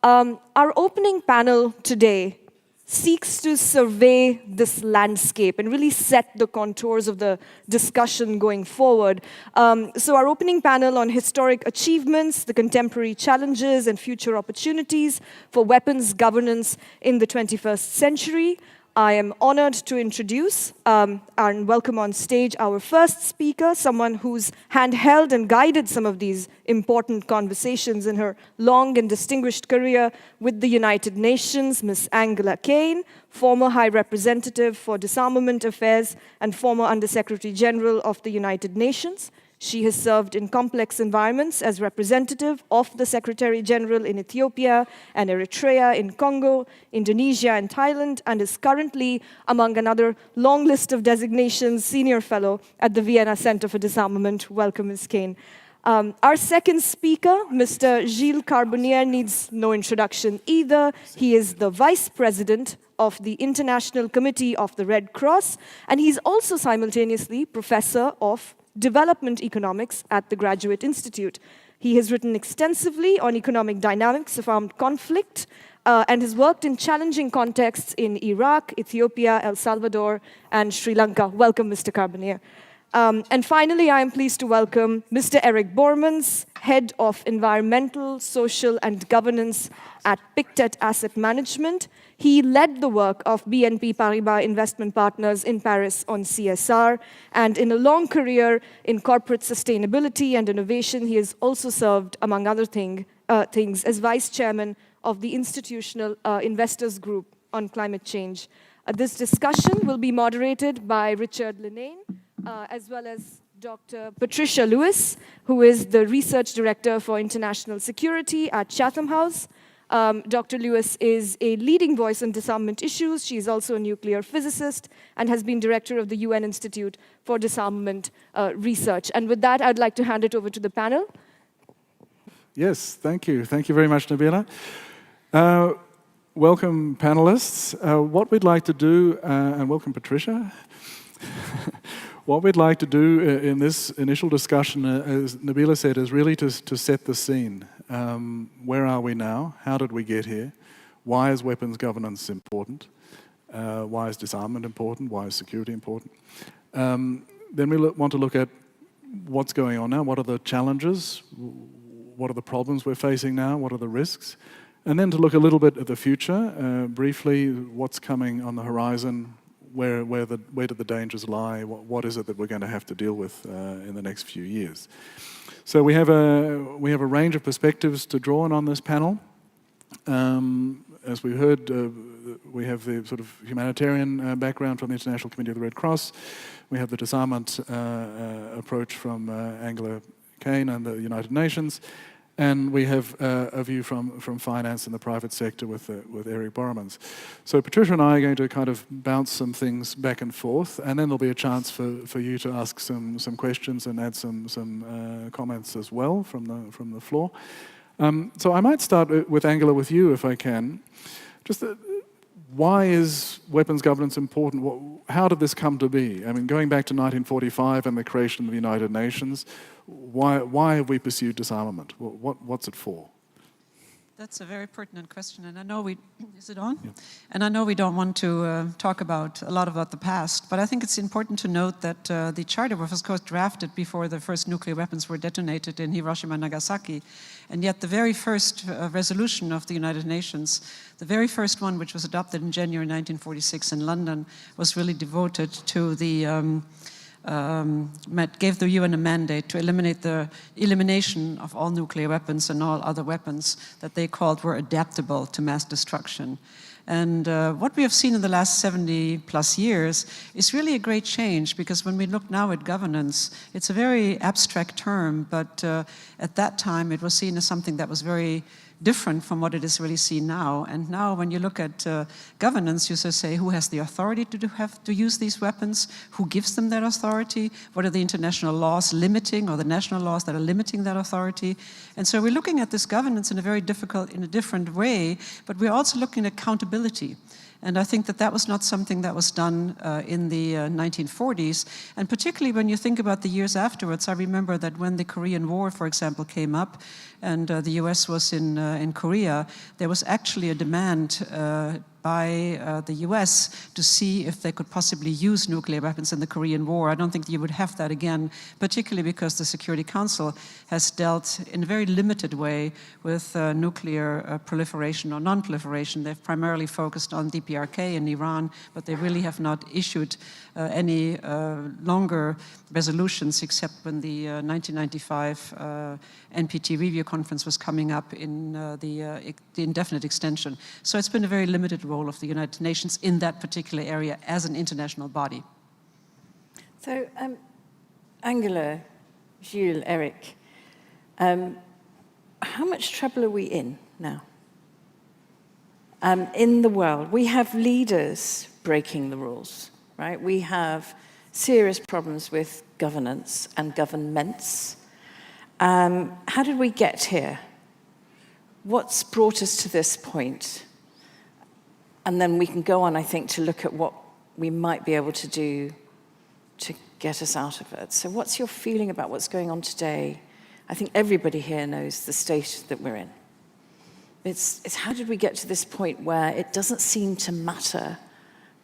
Our opening panel today seeks to survey this landscape and really set the contours of the discussion going forward. So our opening panel on historic achievements, the contemporary challenges and future opportunities for weapons governance in the 21st century. I am honored to introduce and welcome on stage our first speaker, someone who's handheld and guided some of these important conversations in her long and distinguished career with the United Nations, Ms. Angela Kane, former High Representative for Disarmament Affairs and former Undersecretary General of the United Nations. She has served in complex environments as representative of the Secretary General in Ethiopia and Eritrea, in Congo, Indonesia, and Thailand, and is currently, among another long list of designations, Senior Fellow at the Vienna Center for Disarmament. Welcome, Ms. Kane. Our second speaker, Mr. Gilles Carbonnier, needs no introduction either. He is the Vice President of the International Committee of the Red Cross, and he's also simultaneously Professor of Development Economics at the Graduate Institute. He has written extensively on economic dynamics of armed conflict and has worked in challenging contexts in Iraq, Ethiopia, El Salvador, and Sri Lanka. Welcome, Mr. Carbonnier. And finally, I am pleased to welcome Mr. Eric Borremans, Head of Environmental, Social, and Governance at Pictet Asset Management. He led the work of BNP Paribas Investment Partners in Paris on CSR, and in a long career in corporate sustainability and innovation, he has also served, among other things, as Vice Chairman of the Institutional Investors Group on Climate Change. This discussion will be moderated by Richard Lennane, as well as Dr. Patricia Lewis, who is the Research Director for International Security at Chatham House. Dr. Lewis is a leading voice on disarmament issues. She is also a nuclear physicist and has been director of the UN Institute for Disarmament Research. And with that, I'd like to hand it over to the panel. Yes, thank you. Thank you very much, Nabila. Welcome, panelists. What we'd like to do, and welcome, Patricia. What we'd like to do in this initial discussion, as Nabila said, is really to set the scene. Where are we now? How did we get here? Why is weapons governance important? Why is disarmament important? Why is security important? Then we want to look at what's going on now. What are the challenges? What are the problems we're facing now? What are the risks? And then to look a little bit at the future, briefly, what's coming on the horizon? Where do the dangers lie? What is it that we're going to have to deal with in the next few years? So we have a range of perspectives to draw on this panel. As we heard, we have the sort of humanitarian background from the International Committee of the Red Cross. We have the disarmament approach from Angela Kane and the United Nations. And we have a view from finance and the private sector with Eric Borremans. So Patricia and I are going to kind of bounce some things back and forth, and then there'll be a chance for you to ask some questions and add some comments as well from the floor. So I might start with Angela, with you, if I can. Just why is weapons governance important? How did this come to be? I mean, going back to 1945 and the creation of the United Nations, why have we pursued disarmament? What's it for? That's a very pertinent question, and I know is it on? Yeah. And I know we don't want to talk a lot about the past, but I think it's important to note that the charter was, of course, drafted before the first nuclear weapons were detonated in Hiroshima and Nagasaki, and yet the very first resolution of the United Nations, the very first one, which was adopted in January 1946 in London, was really devoted to the gave the UN a mandate to eliminate the elimination of all nuclear weapons and all other weapons that they called were adaptable to mass destruction. And what we have seen in the last 70 plus years is really a great change, because when we look now at governance, it's a very abstract term, but at that time it was seen as something that was very different from what it is really seen now. And now when you look at governance, you say who has the authority to use these weapons, who gives them that authority, what are the international laws limiting, or the national laws that are limiting that authority. And so we're looking at this governance in a different way, but we're also looking at accountability. And I think that that was not something that was done in the 1940s. And particularly when you think about the years afterwards, I remember that when the Korean War, for example, came up, and the US was in Korea, there was actually a demand by the US to see if they could possibly use nuclear weapons in the Korean War. I don't think you would have that again, particularly because the Security Council has dealt in a very limited way with nuclear proliferation or non-proliferation. They've primarily focused on DPRK in Iran, but they really have not issued any longer resolutions except when the 1995 NPT review conference was coming up in the indefinite extension. So it's been a very limited role of the United Nations in that particular area as an international body. So, Angela, Gilles, Eric, how much trouble are we in now? In the world, we have leaders breaking the rules, right? We have serious problems with governance and governments. How did we get here? What's brought us to this point? And then we can go on, I think, to look at what we might be able to do to get us out of it. So what's your feeling about what's going on today? I think everybody here knows the state that we're in. It's how did we get to this point where it doesn't seem to matter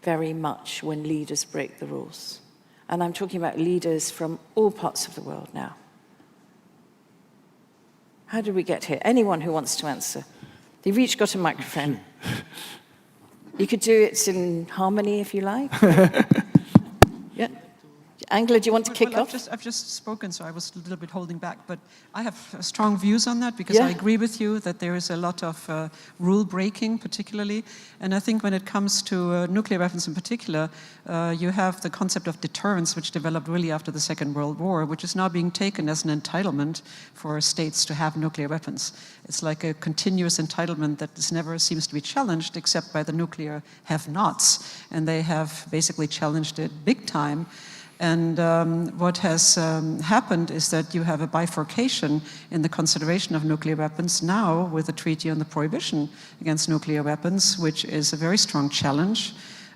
very much when leaders break the rules? And I'm talking about leaders from all parts of the world now. How did we get here? Anyone who wants to answer. You've each got a microphone. You could do it in harmony if you like. Yeah. Angela, do you want to kick off? I've just spoken, so I was a little bit holding back, but I have strong views on that because I agree with you that there is a lot of rule breaking particularly, and I think when it comes to nuclear weapons in particular, you have the concept of deterrence, which developed really after the Second World War, which is now being taken as an entitlement for states to have nuclear weapons. It's like a continuous entitlement that never seems to be challenged except by the nuclear have-nots, and they have basically challenged it big time. And what has happened is that you have a bifurcation in the consideration of nuclear weapons now with the Treaty on the Prohibition against Nuclear Weapons, which is a very strong challenge.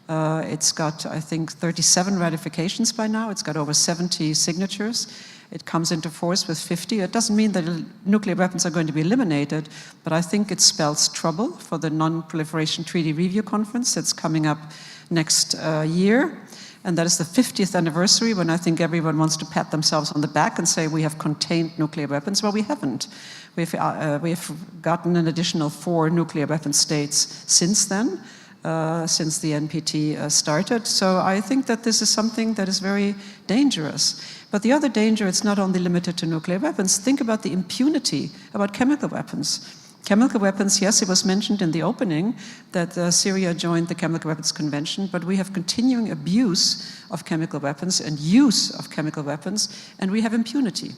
It's got, I think, 37 ratifications by now. It's got over 70 signatures. It comes into force with 50. It doesn't mean that nuclear weapons are going to be eliminated, but I think it spells trouble for the Non-Proliferation Treaty Review Conference that's coming up next year. And that is the 50th anniversary when I think everyone wants to pat themselves on the back and say we have contained nuclear weapons. Well, we haven't. We've gotten an additional 4 nuclear weapon states since then, since the NPT started. So I think that this is something that is very dangerous. But the other danger, it's not only limited to nuclear weapons. Think about the impunity about chemical weapons. Chemical weapons, yes, it was mentioned in the opening that Syria joined the Chemical Weapons Convention, but we have continuing abuse of chemical weapons and use of chemical weapons, and we have impunity.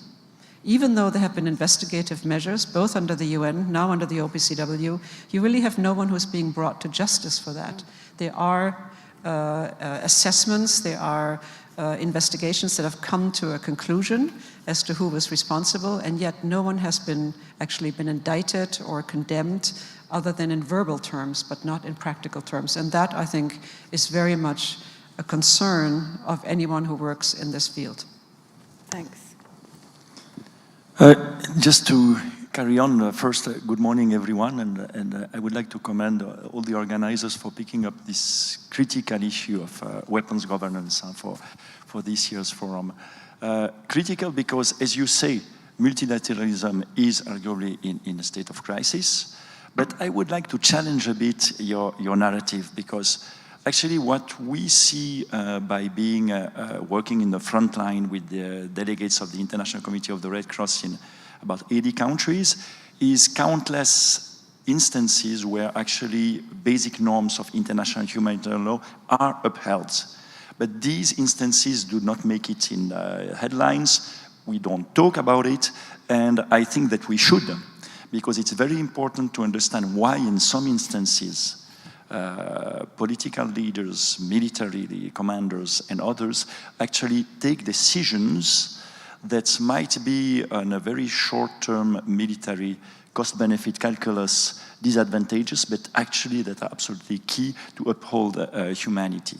Even though there have been investigative measures, both under the UN, now under the OPCW, you really have no one who is being brought to justice for that. There are assessments, there are investigations that have come to a conclusion as to who was responsible, and yet no one has actually been indicted or condemned other than in verbal terms, but not in practical terms. And that, I think, is very much a concern of anyone who works in this field. Thanks. Just to carry on, first, good morning, everyone, and I would like to commend all the organizers for picking up this critical issue of weapons governance for this year's forum. Critical because, as you say, multilateralism is arguably in a state of crisis, but I would like to challenge a bit your narrative, because actually what we see by being working in the front line with the delegates of the International Committee of the Red Cross in about 80 countries is countless instances where actually basic norms of international humanitarian law are upheld. But these instances do not make it in headlines. We don't talk about it, and I think that we should, because it's very important to understand why in some instances political leaders, military commanders, and others actually take decisions that might be on a very short-term military cost-benefit calculus disadvantages, but actually that are absolutely key to uphold humanity.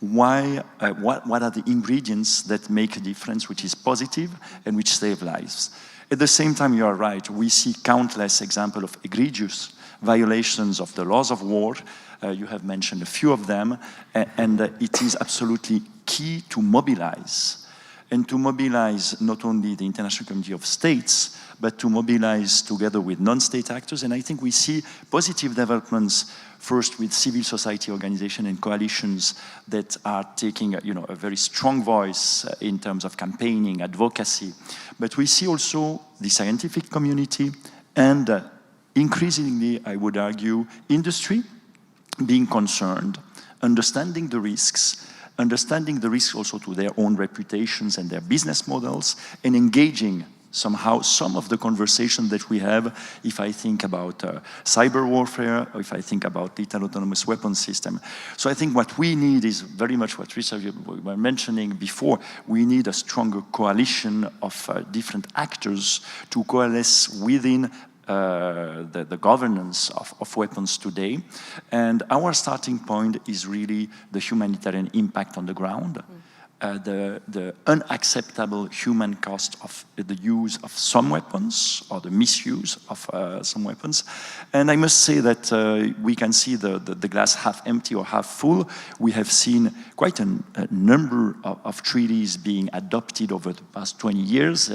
Why? What are the ingredients that make a difference, which is positive and which save lives? At the same time, you are right, we see countless examples of egregious violations of the laws of war. You have mentioned a few of them, and it is absolutely key to mobilize. And to mobilize not only the international community of states, but to mobilize together with non-state actors. And I think we see positive developments, first with civil society organizations and coalitions that are taking a very strong voice in terms of campaigning, advocacy. But we see also the scientific community and increasingly, I would argue, industry being concerned, understanding the risks also to their own reputations and their business models, and engaging somehow some of the conversation that we have, if I think about cyber warfare, or if I think about lethal autonomous weapons system. So I think what we need is very much what Richard, you were mentioning before. We need a stronger coalition of different actors to coalesce within the governance of weapons today. And our starting point is really the humanitarian impact on the ground, the unacceptable human cost of the use of some weapons or the misuse of some weapons. And I must say that we can see the glass half empty or half full. We have seen quite a number of treaties being adopted over the past 20 years.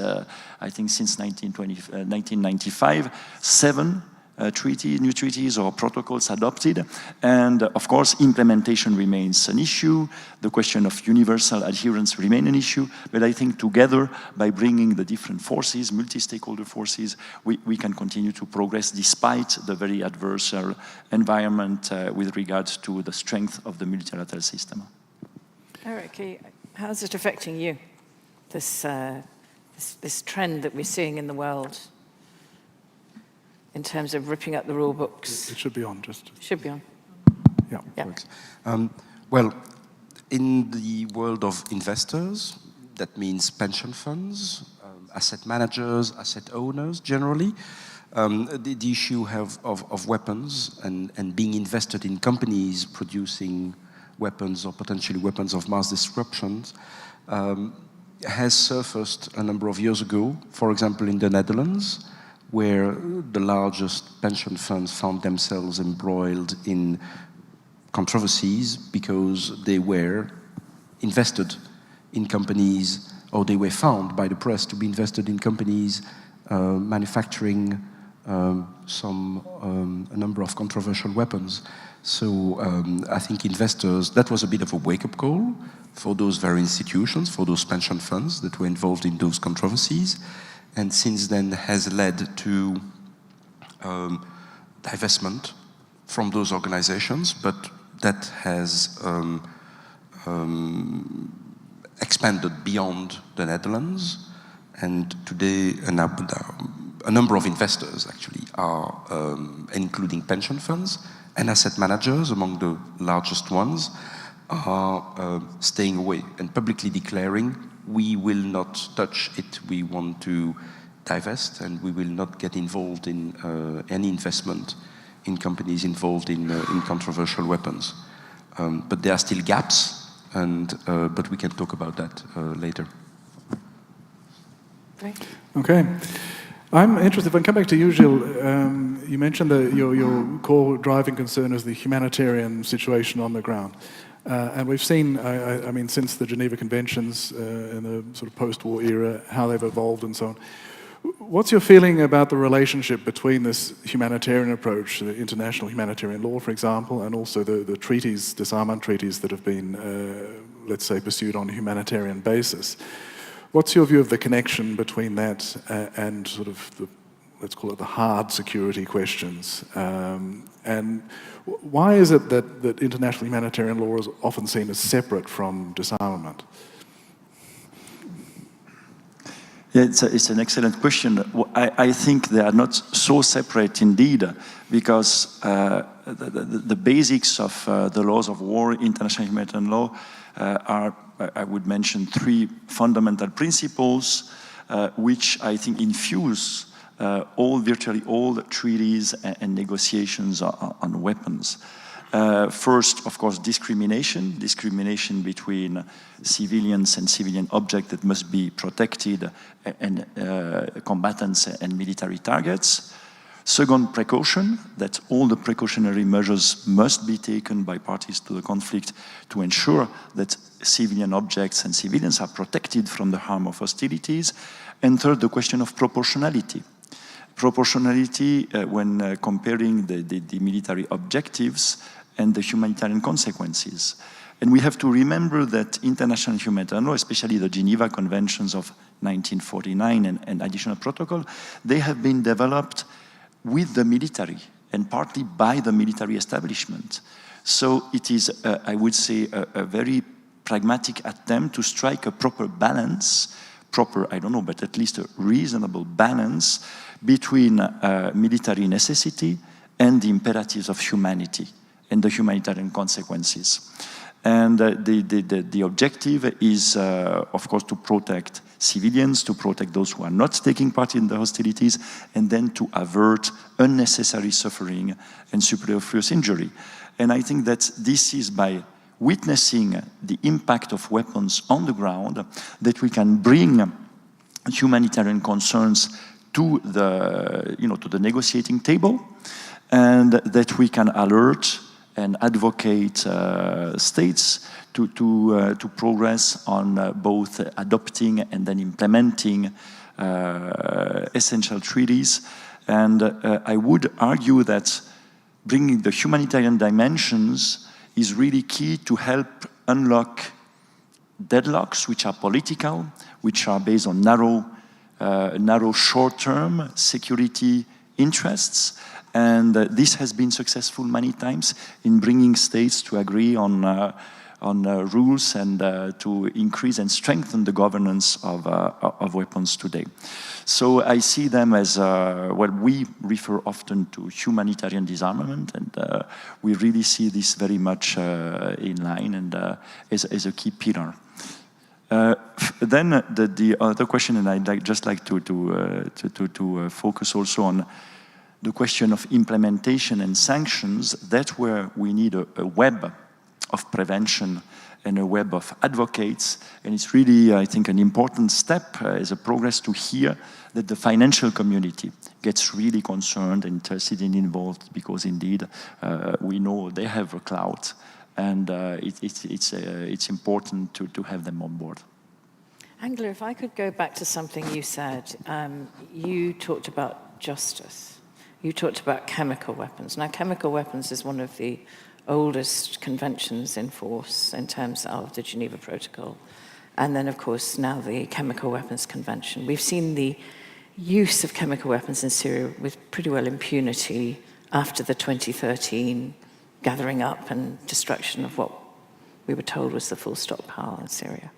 I think since 1995, 7 new treaties or protocols adopted. And of course, implementation remains an issue. The question of universal adherence remains an issue. But I think together, by bringing the different forces, multi-stakeholder forces, we can continue to progress despite the very adverse environment with regards to the strength of the multilateral system. Eric, how's it affecting you, this trend that we're seeing in the world? In terms of ripping up the rule books. It should be on, just. Should be on. Yeah. Well, in the world of investors, that means pension funds, asset managers, asset owners generally, the issue of weapons and being invested in companies producing weapons or potentially weapons of mass destruction has surfaced a number of years ago, for example, in the Netherlands, where the largest pension funds found themselves embroiled in controversies because they were invested in companies, or they were found by the press to be invested in companies manufacturing a number of controversial weapons. So I think investors, that was a bit of a wake-up call for those very institutions, for those pension funds that were involved in those controversies. And since then has led to divestment from those organizations, but that has expanded beyond the Netherlands. And today, a number of investors actually are, including pension funds and asset managers, among the largest ones, are staying away and publicly declaring, we will not touch it, we want to divest, and we will not get involved in any investment in companies involved in controversial weapons. But there are still gaps, but we can talk about that later. Great. Okay. I'm interested, if I can come back to you, Gilles, you mentioned that your core driving concern is the humanitarian situation on the ground. And we've seen, I mean, since the Geneva Conventions in the sort of post-war era, how they've evolved and so on. What's your feeling about the relationship between this humanitarian approach, the international humanitarian law, for example, and also the treaties, disarmament treaties that have been, let's say, pursued on a humanitarian basis? What's your view of the connection between that and sort of the, let's call it the hard security questions? And why is it that international humanitarian law is often seen as separate from disarmament? Yeah, it's an excellent question. I think they are not so separate indeed, because the basics of the laws of war, international humanitarian law, are, I would mention, 3 fundamental principles which I think infuse virtually all treaties and negotiations on weapons. First, of course, discrimination between civilians and civilian objects that must be protected, and combatants and military targets. Second, precaution, that all the precautionary measures must be taken by parties to the conflict to ensure that civilian objects and civilians are protected from the harm of hostilities. And third, the question of proportionality. Proportionality when comparing the military objectives and the humanitarian consequences. And we have to remember that international humanitarian law, especially the Geneva Conventions of 1949 and additional protocol, they have been developed with the military and partly by the military establishment. So it is, I would say, a very pragmatic attempt to strike a proper balance, I don't know, but at least a reasonable balance between military necessity and the imperatives of humanity and the humanitarian consequences. And the objective is, of course, to protect civilians, to protect those who are not taking part in the hostilities, and then to avert unnecessary suffering and superfluous injury. And I think that this is by witnessing the impact of weapons on the ground that we can bring humanitarian concerns to the negotiating table, and that we can alert and advocate states to progress on both adopting and then implementing essential treaties. And I would argue that bringing the humanitarian dimensions is really key to help unlock deadlocks which are political, which are based on narrow short-term security interests. And this has been successful many times in bringing states to agree on rules and to increase and strengthen the governance of weapons today. So I see them as, we refer often to humanitarian disarmament, and we really see this very much in line and as a key pillar. Then the other question, and I'd just like to focus also on the question of implementation and sanctions. That's where we need a web of prevention and a web of advocates. And it's really, I think, an important step as a progress to hear that the financial community gets really concerned and interested and involved, because indeed we know they have a clout, and it's important to have them on board. Angela, if I could go back to something you said. You talked about justice. You talked about chemical weapons. Now, chemical weapons is one of the oldest conventions in force in terms of the Geneva Protocol. And then, of course, now the Chemical Weapons Convention. We've seen the use of chemical weapons in Syria with pretty well impunity after the 2013 gathering up and destruction of what we were told was the full stockpile in Syria.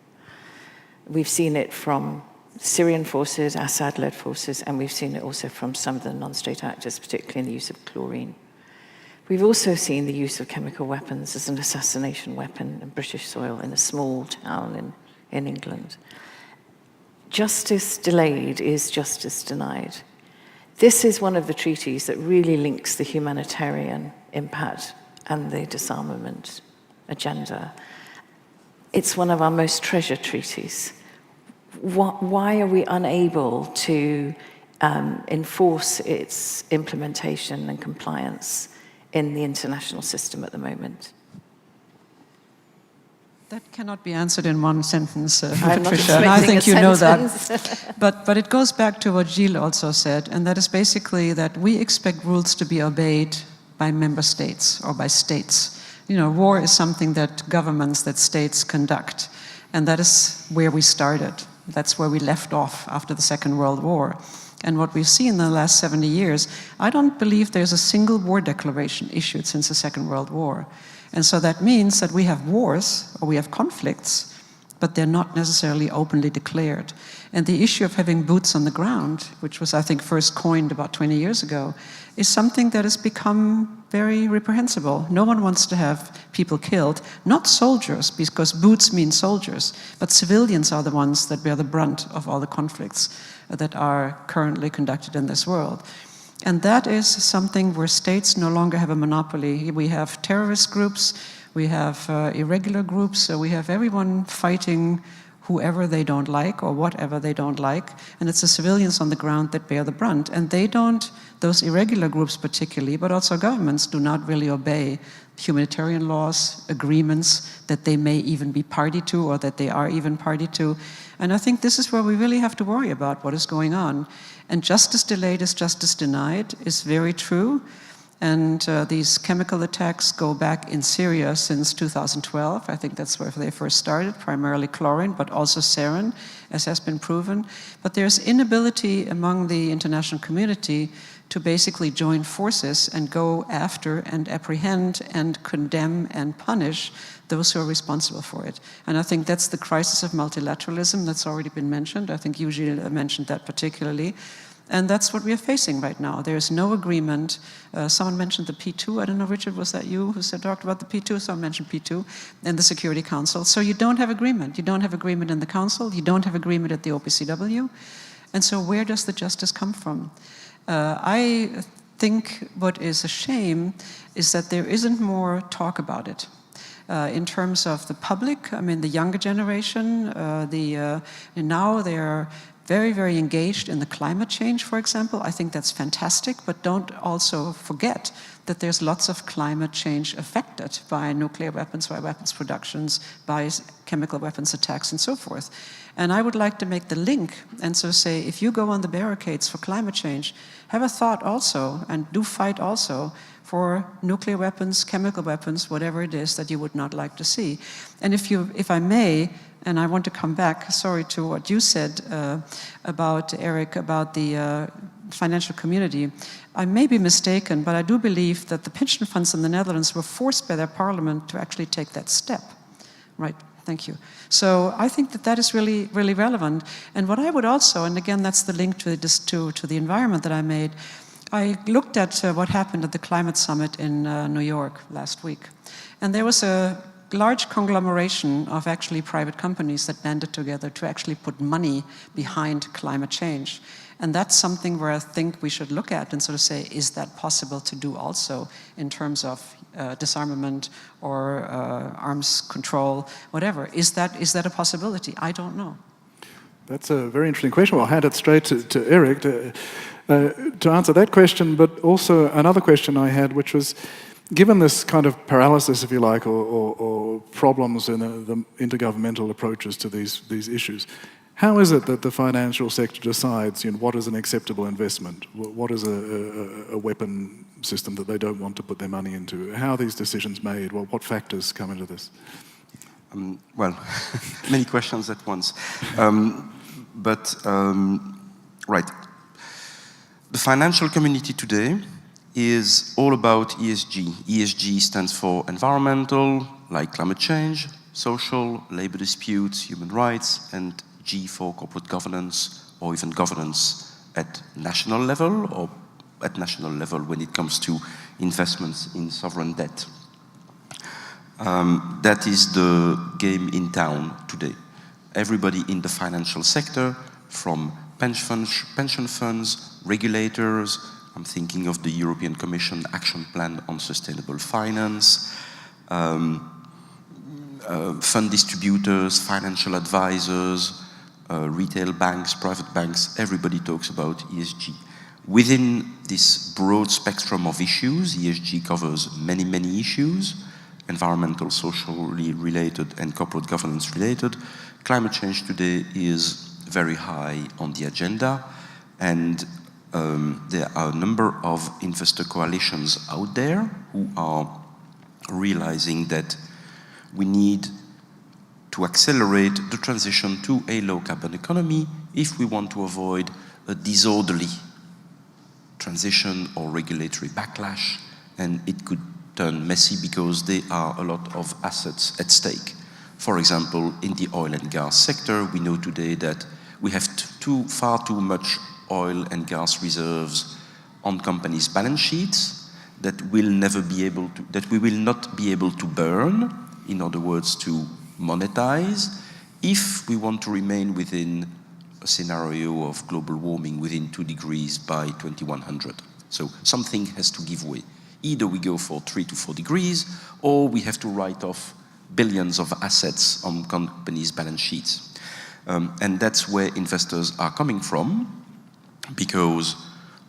We've seen it from Syrian forces, Assad-led forces, and we've seen it also from some of the non-state actors, particularly in the use of chlorine. We've also seen the use of chemical weapons as an assassination weapon in British soil in a small town in England. Justice delayed is justice denied. This is one of the treaties that really links the humanitarian impact and the disarmament agenda. It's one of our most treasured treaties. Why are we unable to enforce its implementation and compliance in the international system at the moment? That cannot be answered in one sentence, I'm Patricia, not and I think you know sentence. that. But it goes back to what Gilles also said, and that is basically that we expect rules to be obeyed by member states or by states. You know, war is something that governments, that states conduct, and that is where we started. That's where we left off after the Second World War. And what we've seen in the last 70 years, I don't believe there's a single war declaration issued since the Second World War. And so that means that we have wars, or we have conflicts, but they're not necessarily openly declared. And the issue of having boots on the ground, which was, I think, first coined about 20 years ago, is something that has become very reprehensible. No one wants to have people killed, not soldiers, because boots mean soldiers, but civilians are the ones that bear the brunt of all the conflicts that are currently conducted in this world. And that is something where states no longer have a monopoly. We have terrorist groups, we have irregular groups, so we have everyone fighting whoever they don't like or whatever they don't like, and it's the civilians on the ground that bear the brunt. And they don't, those irregular groups particularly, but also governments, do not really obey humanitarian laws, agreements that they may even be party to or that they are even party to. And I think this is where we really have to worry about what is going on. And justice delayed is justice denied is very true. And these chemical attacks go back in Syria since 2012. I think that's where they first started, primarily chlorine, but also sarin, as has been proven. But there's inability among the international community to basically join forces and go after and apprehend and condemn and punish those who are responsible for it. And I think that's the crisis of multilateralism that's already been mentioned. I think Gilles mentioned that particularly. And that's what we are facing right now. There's no agreement. Someone mentioned the P2. I don't know, Richard, was that you who talked about the P2? Someone mentioned P2 and the Security Council. So you don't have agreement. You don't have agreement in the Council. You don't have agreement at the OPCW. And so where does the justice come from? I think what is a shame is that there isn't more talk about it. In terms of the public, I mean, the younger generation, now they're very, very engaged in the climate change, for example. I think that's fantastic, but don't also forget that there's lots of climate change affected by nuclear weapons, by weapons productions, by chemical weapons attacks, and so forth. And I would like to make the link and so say, if you go on the barricades for climate change, have a thought also, and do fight also, for nuclear weapons, chemical weapons, whatever it is that you would not like to see. And if I may, and I want to come back, sorry, to what you said about, Eric, about the financial community. I may be mistaken, but I do believe that the pension funds in the Netherlands were forced by their parliament to actually take that step. Right, thank you. So I think that that is really, really relevant. And what I would also, and again, that's the link to the environment that I made, I looked at what happened at the climate summit in New York last week. And there was a large conglomeration of actually private companies that banded together to actually put money behind climate change. And that's something where I think we should look at and sort of say, is that possible to do also in terms of disarmament or arms control, whatever? Is that a possibility? I don't know. That's a very interesting question. Well, I'll hand it straight to Eric to answer that question, but also another question I had, which was, given this kind of paralysis, if you like, or problems in the intergovernmental approaches to these issues, how is it that the financial sector decides, what is an acceptable investment? What is a weapon system that they don't want to put their money into? How are these decisions made? Well, what factors come into this? Well, many questions at once. Right. The financial community today is all about ESG. ESG stands for environmental, like climate change, social, labor disputes, human rights, and G for corporate governance, or even governance at national level, or at national level when it comes to investments in sovereign debt. That is the game in town today. Everybody in the financial sector, from pension funds, regulators, I'm thinking of the European Commission Action Plan on Sustainable Finance, fund distributors, financial advisors, retail banks, private banks, everybody talks about ESG. Within this broad spectrum of issues, ESG covers many, many issues, environmental, socially related, and corporate governance related. Climate change today is very high on the agenda, and there are a number of investor coalitions out there who are realizing that we need to accelerate the transition to a low-carbon economy if we want to avoid a disorderly transition or regulatory backlash, and it could turn messy because there are a lot of assets at stake. For example, in the oil and gas sector, we know today that we have far too much oil and gas reserves on companies' balance sheets that we will not be able to burn, in other words, to monetize, if we want to remain within a scenario of global warming within 2 degrees by 2100. So something has to give way. Either we go for 3 to 4 degrees, or we have to write off billions of assets on companies' balance sheets. And that's where investors are coming from, because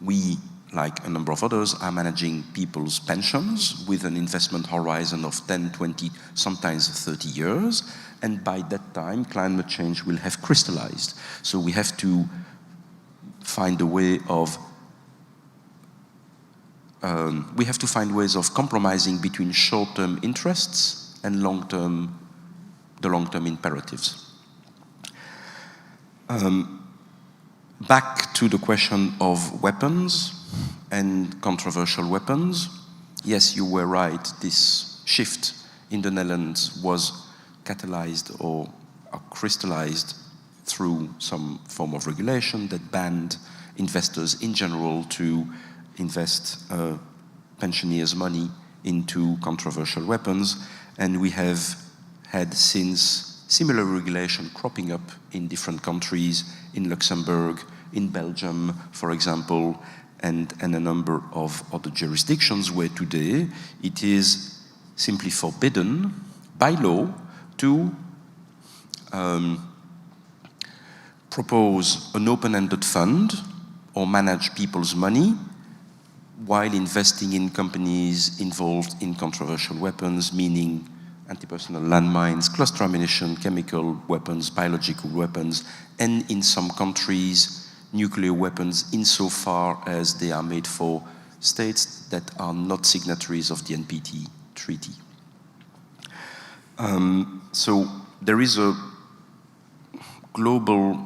we, like a number of others, are managing people's pensions with an investment horizon of 10, 20, sometimes 30 years. And by that time, climate change will have crystallized. So we have to find a way of ways of compromising between short-term interests and the long-term imperatives. Back to the question of weapons and controversial weapons. Yes, you were right. This shift in the Netherlands was catalyzed or crystallized through some form of regulation that banned investors in general to invest pensioners' money into controversial weapons. And we have had since similar regulation cropping up in different countries, in Luxembourg, in Belgium, for example, and a number of other jurisdictions where today it is simply forbidden by law to propose an open-ended fund or manage people's money while investing in companies involved in controversial weapons, meaning anti-personnel landmines, cluster ammunition, chemical weapons, biological weapons, and in some countries, nuclear weapons insofar as they are made for states that are not signatories of the NPT treaty. So there is a global,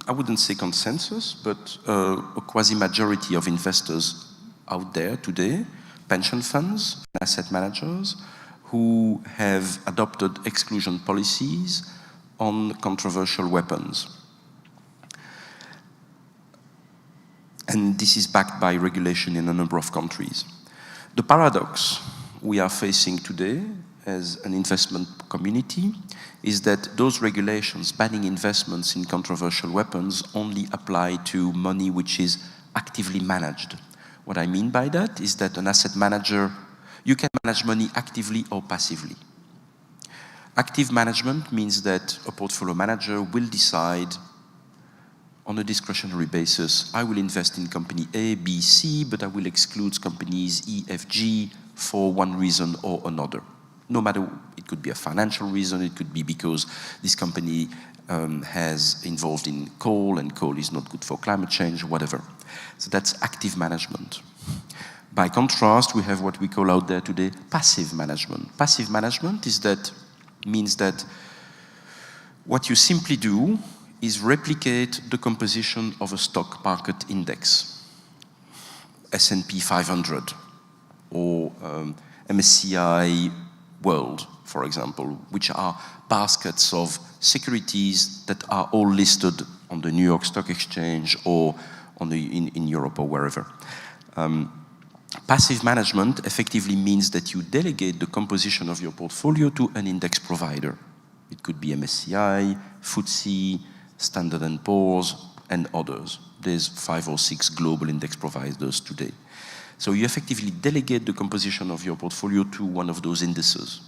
I wouldn't say consensus, but a quasi-majority of investors out there today, pension funds, asset managers, who have adopted exclusion policies on controversial weapons. And this is backed by regulation in a number of countries. The paradox we are facing today as an investment community is that those regulations banning investments in controversial weapons only apply to money which is actively managed. What I mean by that is that an asset manager, you can manage money actively or passively. Active management means that a portfolio manager will decide on a discretionary basis, I will invest in company A, B, C, but I will exclude companies E, F, G for one reason or another. No matter, it could be a financial reason, it could be because this company has involved in coal and coal is not good for climate change, whatever. So that's active management. By contrast, we have what we call out there today passive management. Passive management means that what you simply do is replicate the composition of a stock market index, S&P 500 or MSCI World, for example, which are baskets of securities that are all listed on the New York Stock Exchange or in Europe or wherever. Passive management effectively means that you delegate the composition of your portfolio to an index provider. It could be MSCI, FTSE, Standard & Poor's, and others. There's 5 or 6 global index providers today. So you effectively delegate the composition of your portfolio to one of those indices.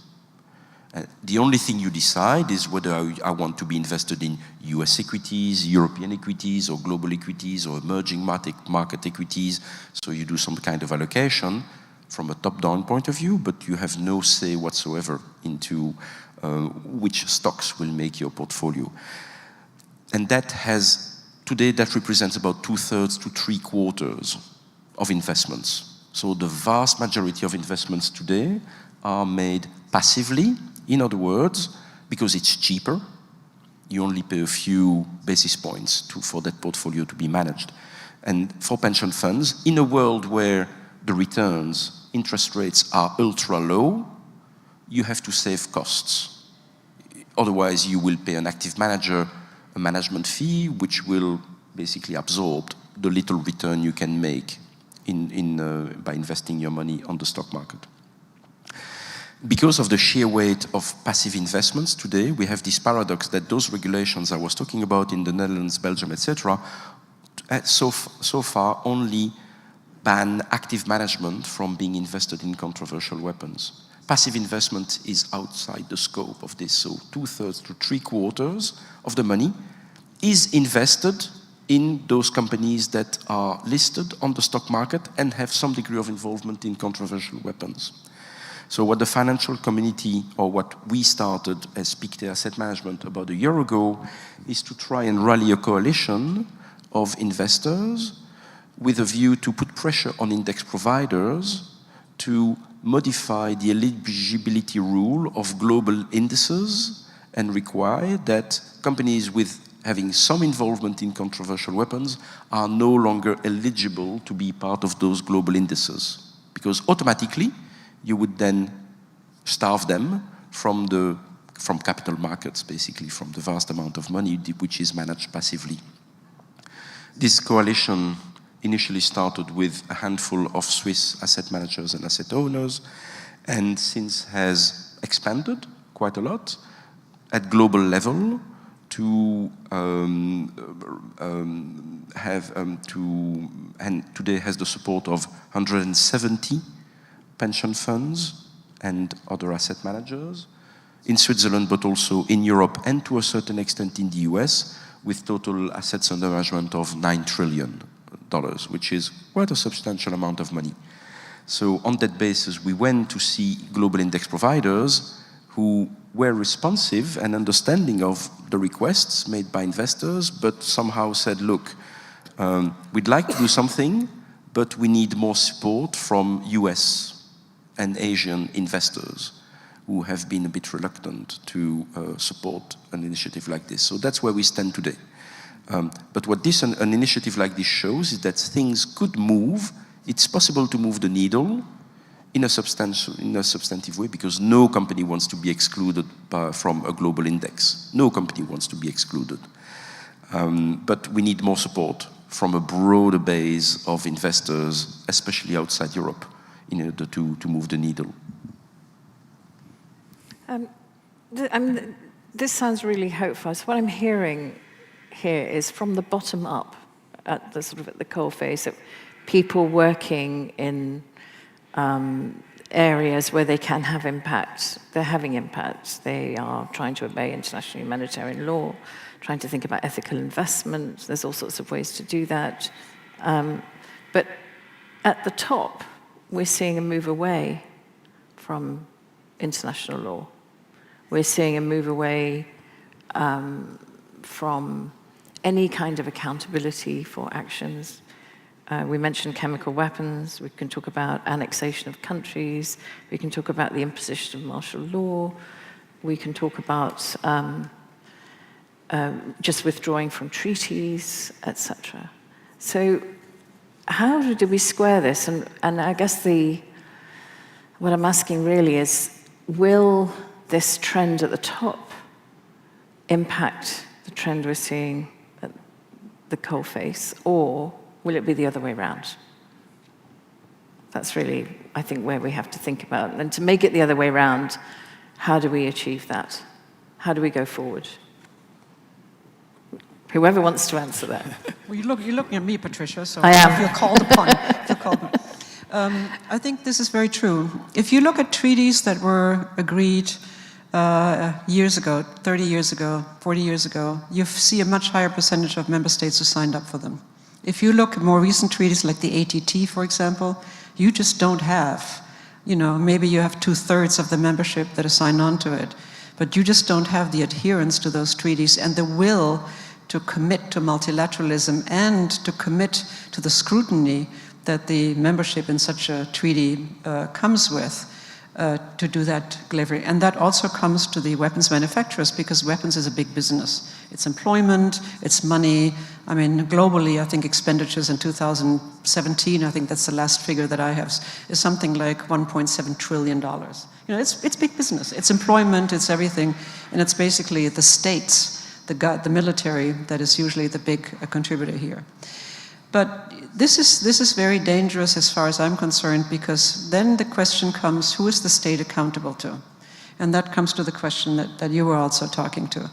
The only thing you decide is whether I want to be invested in US equities, European equities, or global equities, or emerging market equities. So you do some kind of allocation from a top-down point of view, but you have no say whatsoever into which stocks will make your portfolio. And today that represents about 2/3 to 3/4 of investments. So the vast majority of investments today are made passively. In other words, because it's cheaper, you only pay a few basis points for that portfolio to be managed. And for pension funds, in a world where the returns, interest rates are ultra low, you have to save costs. Otherwise, you will pay an active manager a management fee, which will basically absorb the little return you can make by investing your money on the stock market. Because of the sheer weight of passive investments today, we have this paradox that those regulations I was talking about in the Netherlands, Belgium, etc., so far only ban active management from being invested in controversial weapons. Passive investment is outside the scope of this, so 2/3 to 3/4 of the money is invested in those companies that are listed on the stock market and have some degree of involvement in controversial weapons. So what the financial community, or what we started as Pictet Asset Management about a year ago, is to try and rally a coalition of investors with a view to put pressure on index providers to modify the eligibility rule of global indices and require that companies with having some involvement in controversial weapons are no longer eligible to be part of those global indices. Because automatically, you would then starve them from capital markets, basically, from the vast amount of money which is managed passively. This coalition initially started with a handful of Swiss asset managers and asset owners, and since has expanded quite a lot at global level to and today has the support of 170 pension funds and other asset managers in Switzerland, but also in Europe and to a certain extent in the US, with total assets under management of $9 trillion, which is quite a substantial amount of money. So on that basis, we went to see global index providers who were responsive and understanding of the requests made by investors, but somehow said, look, we'd like to do something, but we need more support from US and Asian investors who have been a bit reluctant to support an initiative like this. So that's where we stand today. But what an initiative like this shows is that things could move. It's possible to move the needle in a substantive way, because no company wants to be excluded from a global index. No company wants to be excluded. But we need more support from a broader base of investors, especially outside Europe, in order to move the needle. This sounds really hopeful. So what I'm hearing here is from the bottom up, at the coalface, people working in areas where they can have impact. They're having impact. They are trying to obey international humanitarian law, trying to think about ethical investment. There's all sorts of ways to do that. But at the top, we're seeing a move away from international law. We're seeing a move away from any kind of accountability for actions. We mentioned chemical weapons. We can talk about annexation of countries. We can talk about the imposition of martial law. We can talk about just withdrawing from treaties, etc. So how do we square this? And I guess what I'm asking really is, will this trend at the top impact the trend we're seeing at the coalface, or will it be the other way around? That's really, I think, where we have to think about. And to make it the other way around, how do we achieve that? How do we go forward? Whoever wants to answer that. Well, you're looking at me, Patricia, so I am. I feel called upon. I think this is very true. If you look at treaties that were agreed years ago, 30 years ago, 40 years ago, you see a much higher percentage of member states who signed up for them. If you look at more recent treaties like the ATT, for example, you just don't have, maybe you have 2/3 of the membership that are signed on to it, but you just don't have the adherence to those treaties and the will to commit to multilateralism and to commit to the scrutiny that the membership in such a treaty comes with. to do that delivery. And that also comes to the weapons manufacturers, because weapons is a big business. It's employment, it's money. I mean, globally, I think expenditures in 2017, I think that's the last figure that I have, is something like $1.7 trillion. You know, it's big business. It's employment, it's everything. And it's basically the states, the military, that is usually the big contributor here. But this is very dangerous as far as I'm concerned, because then the question comes, who is the state accountable to? And that comes to the question that you were also talking to.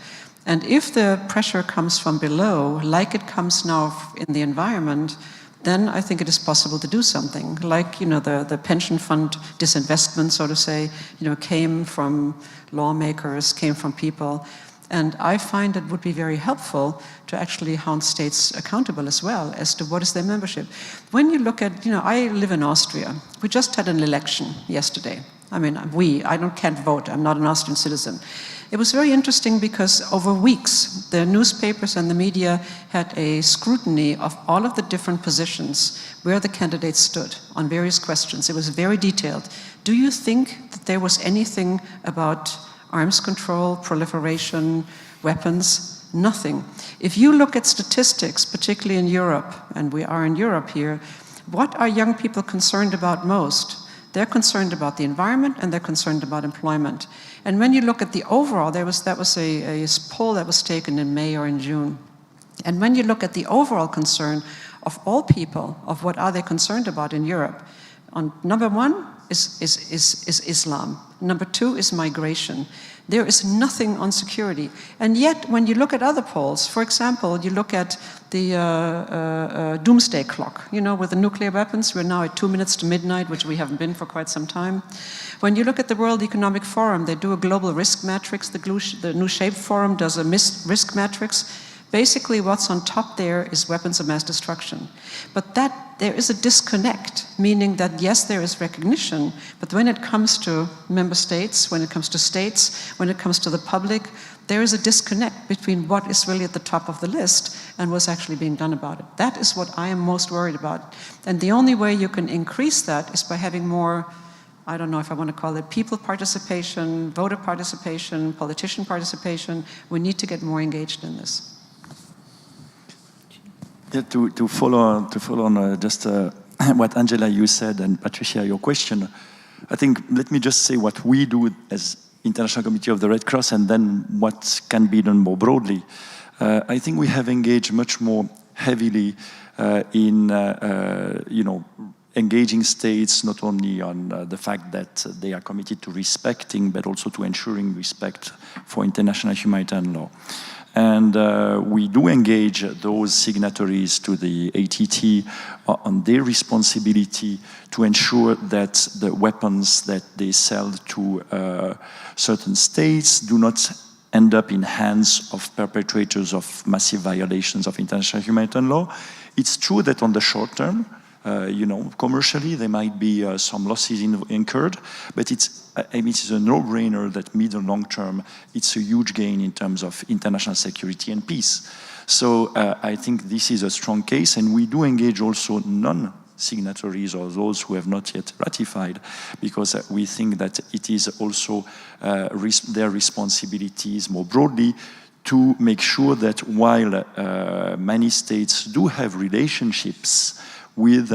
And if the pressure comes from below, like it comes now in the environment, then I think it is possible to do something. Like, you know, the pension fund disinvestment, so to say, you know, came from lawmakers, came from people. And I find it would be very helpful to actually hold states accountable as well as to what is their membership. When you look at, you know, I live in Austria. We just had an election yesterday. I mean, I can't vote. I'm not an Austrian citizen. It was very interesting because over weeks, the newspapers and the media had a scrutiny of all of the different positions where the candidates stood on various questions. It was very detailed. Do you think that there was anything about arms control, proliferation, weapons? Nothing. If you look at statistics, particularly in Europe, and we are in Europe here, what are young people concerned about most? They're concerned about the environment and they're concerned about employment. And when you look at the overall, that was a poll that was taken in May or in June. And when you look at the overall concern of all people, of what are they concerned about in Europe, number one is Islam. Number two is migration. There is nothing on security. And yet, when you look at other polls, for example, you look at the doomsday clock, you know, with the nuclear weapons, we're now at 2 minutes to midnight, which we haven't been for quite some time. When you look at the World Economic Forum, they do a global risk matrix. The New Shape Forum does a risk matrix. Basically, what's on top there is weapons of mass destruction. But there is a disconnect, meaning that yes, there is recognition, but when it comes to member states, when it comes to states, when it comes to the public, there is a disconnect between what is really at the top of the list and what's actually being done about it. That is what I am most worried about. And the only way you can increase that is by having more, I don't know if I want to call it people participation, voter participation, politician participation. We need to get more engaged in this. Yeah, to follow on just what Angela, you said, and Patricia, your question, I think let me just say what we do as International Committee of the Red Cross and then what can be done more broadly. I think we have engaged much more heavily in engaging states not only on the fact that they are committed to respecting but also to ensuring respect for international humanitarian law. And we do engage those signatories to the ATT on their responsibility to ensure that the weapons that they sell to certain states do not end up in hands of perpetrators of massive violations of international humanitarian law. It's true that on the short term, commercially there might be some losses incurred, but it's a no-brainer that mid and long term, it's a huge gain in terms of international security and peace. So I think this is a strong case, and we do engage also non-signatories or those who have not yet ratified, because we think that it is also their responsibilities more broadly to make sure that while many states do have relationships with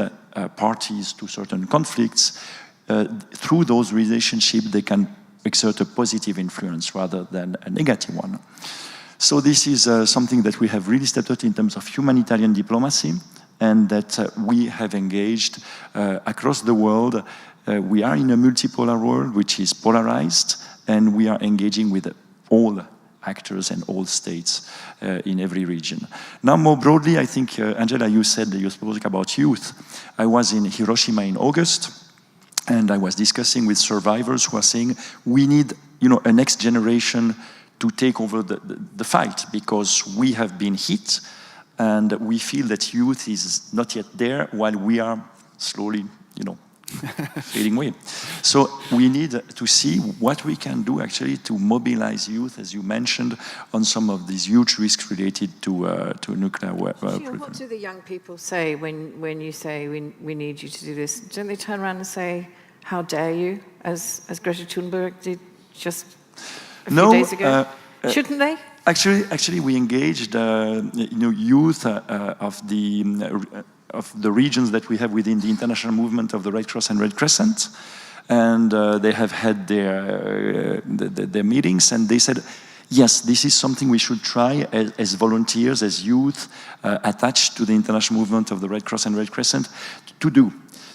parties to certain conflicts, through those relationships they can exert a positive influence rather than a negative one. So this is something that we have really stepped up in terms of humanitarian diplomacy, and that we have engaged across the world. We are in a multipolar world which is polarized, and we are engaging with all actors and all states in every region. Now, more broadly, I think, Angela, you said that you spoke about youth. I was in Hiroshima in August, and I was discussing with survivors who are saying, we need, a next generation to take over the fight, because we have been hit, and we feel that youth is not yet there, while we are slowly, fading away. So we need to see what we can do actually to mobilize youth, as you mentioned, on some of these huge risks related to nuclear weapons. What do the young people say when you say we need you to do this? Don't they turn around and say, how dare you, as Greta Thunberg did just a few days ago? Shouldn't they? Actually, we engaged youth of the regions that we have within the international movement of the Red Cross and Red Crescent, and they have had their meetings, and they said, yes, this is something we should try as volunteers, as youth attached to the international movement of the Red Cross and Red Crescent to do.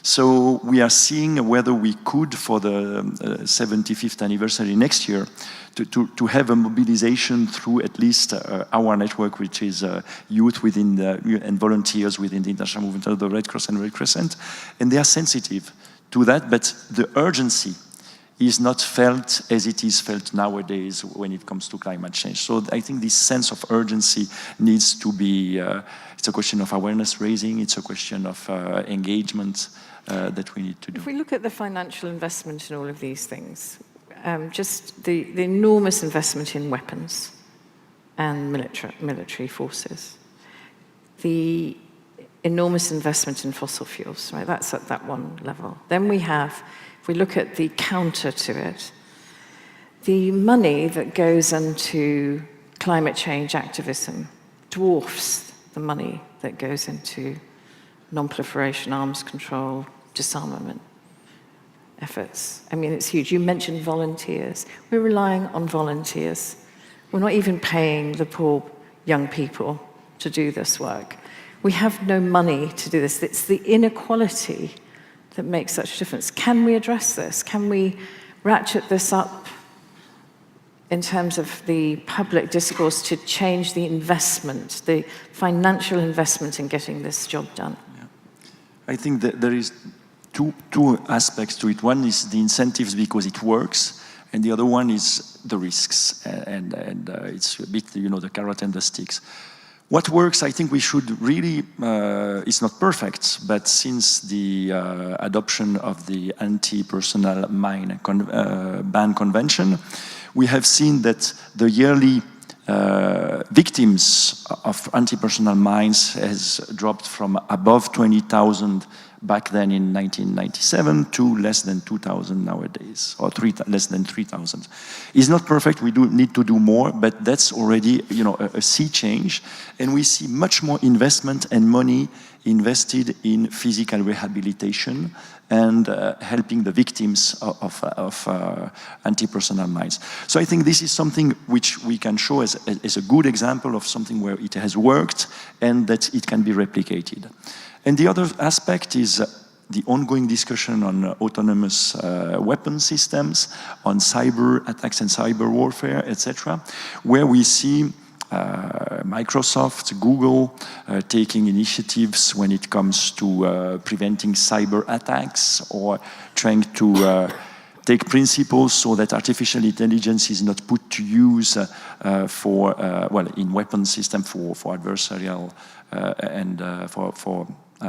So we are seeing whether we could, for the 75th anniversary next year, to have a mobilization through at least our network, which is youth within and volunteers within the international movement of the Red Cross and Red Crescent. And they are sensitive to that, but the urgency is not felt as it is felt nowadays when it comes to climate change. So I think this sense of urgency needs to be, it's a question of awareness raising, it's a question of engagement that we need to do. If we look at the financial investment in all of these things, just the enormous investment in weapons and military forces, the enormous investment in fossil fuels, right? That's at that one level. Then we have, if we look at the counter to it, the money that goes into climate change activism dwarfs the money that goes into non-proliferation, arms control, disarmament efforts. I mean, it's huge. You mentioned volunteers. We're relying on volunteers. We're not even paying the poor young people to do this work. We have no money to do this. It's the inequality that makes such a difference. Can we address this? Can we ratchet this up in terms of the public discourse to change the investment, the financial investment in getting this job done? Yeah. I think that there is two aspects to it. One is the incentives because it works, and the other one is the risks. And it's a bit, the carrot and the sticks. What works, I think we should really, it's not perfect, but since the adoption of the anti-personnel mine ban convention, we have seen that the yearly victims of anti-personnel mines has dropped from above 20,000 back then in 1997 to less than 2,000 nowadays, or less than 3,000. It's not perfect, we do need to do more, but that's already a sea change, and we see much more investment and money invested in physical rehabilitation and helping the victims of anti-personnel mines. So I think this is something which we can show as a good example of something where it has worked and that it can be replicated. And the other aspect is the ongoing discussion on autonomous weapon systems, on cyber attacks and cyber warfare, etc., where we see Microsoft, Google taking initiatives when it comes to preventing cyber attacks or trying to take principles so that artificial intelligence is not put to use in weapon system for adversarial and for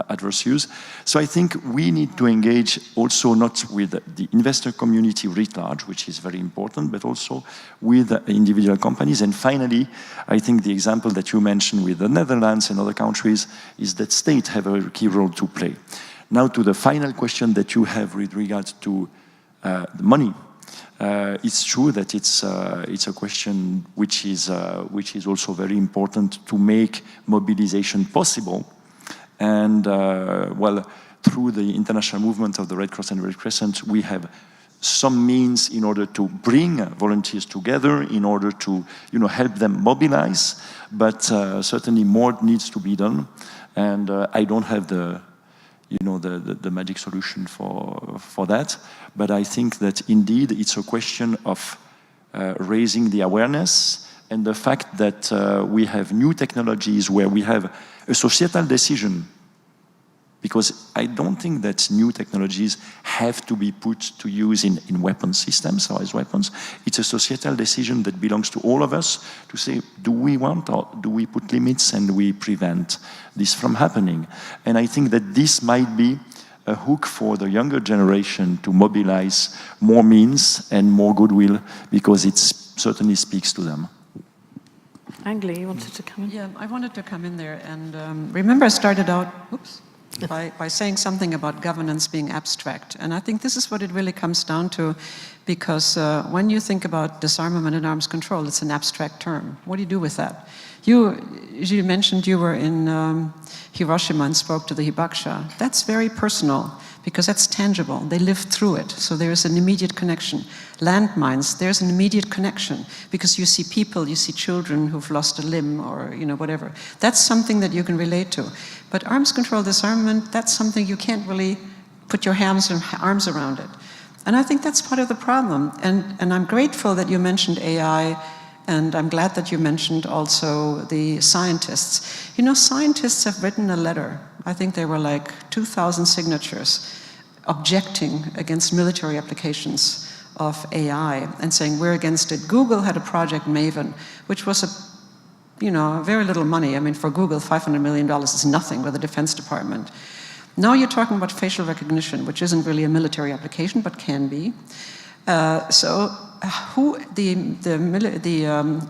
adverse use. So I think we need to engage also not with the investor community writ large, which is very important, but also with individual companies. And finally, I think the example that you mentioned with the Netherlands and other countries is that states have a key role to play. Now to the final question that you have with regard to the money. It's true that it's a question which is also very important to make mobilization possible. And through the international movement of the Red Cross and Red Crescent, we have some means in order to bring volunteers together, in order to help them mobilize. But certainly more needs to be done. And I don't have the magic solution for that. But I think that indeed it's a question of raising the awareness and the fact that we have new technologies where we have a societal decision, because I don't think that new technologies have to be put to use in weapon systems or as weapons. It's a societal decision that belongs to all of us to say, do we want or do we put limits and we prevent this from happening? And I think that this might be a hook for the younger generation to mobilize more means and more goodwill, because it certainly speaks to them. Angela, you wanted to come in? Yeah, I wanted to come in there. And remember I started out, by saying something about governance being abstract. And I think this is what it really comes down to, because when you think about disarmament and arms control, it's an abstract term. What do you do with that? You mentioned you were in Hiroshima and spoke to the hibakusha. That's very personal, because that's tangible. They lived through it, so there is an immediate connection. Landmines, there's an immediate connection, because you see people, you see children who've lost a limb or whatever. That's something that you can relate to. But arms control, disarmament, that's something you can't really put your arms around it. And I think that's part of the problem. And I'm grateful that you mentioned AI, and I'm glad that you mentioned also the scientists. Scientists have written a letter. I think there were like 2,000 signatures objecting against military applications of AI and saying we're against it. Google had a project Maven, which was very little money. I mean, for Google, $500 million is nothing with the Defense Department. Now you're talking about facial recognition, which isn't really a military application, but can be. The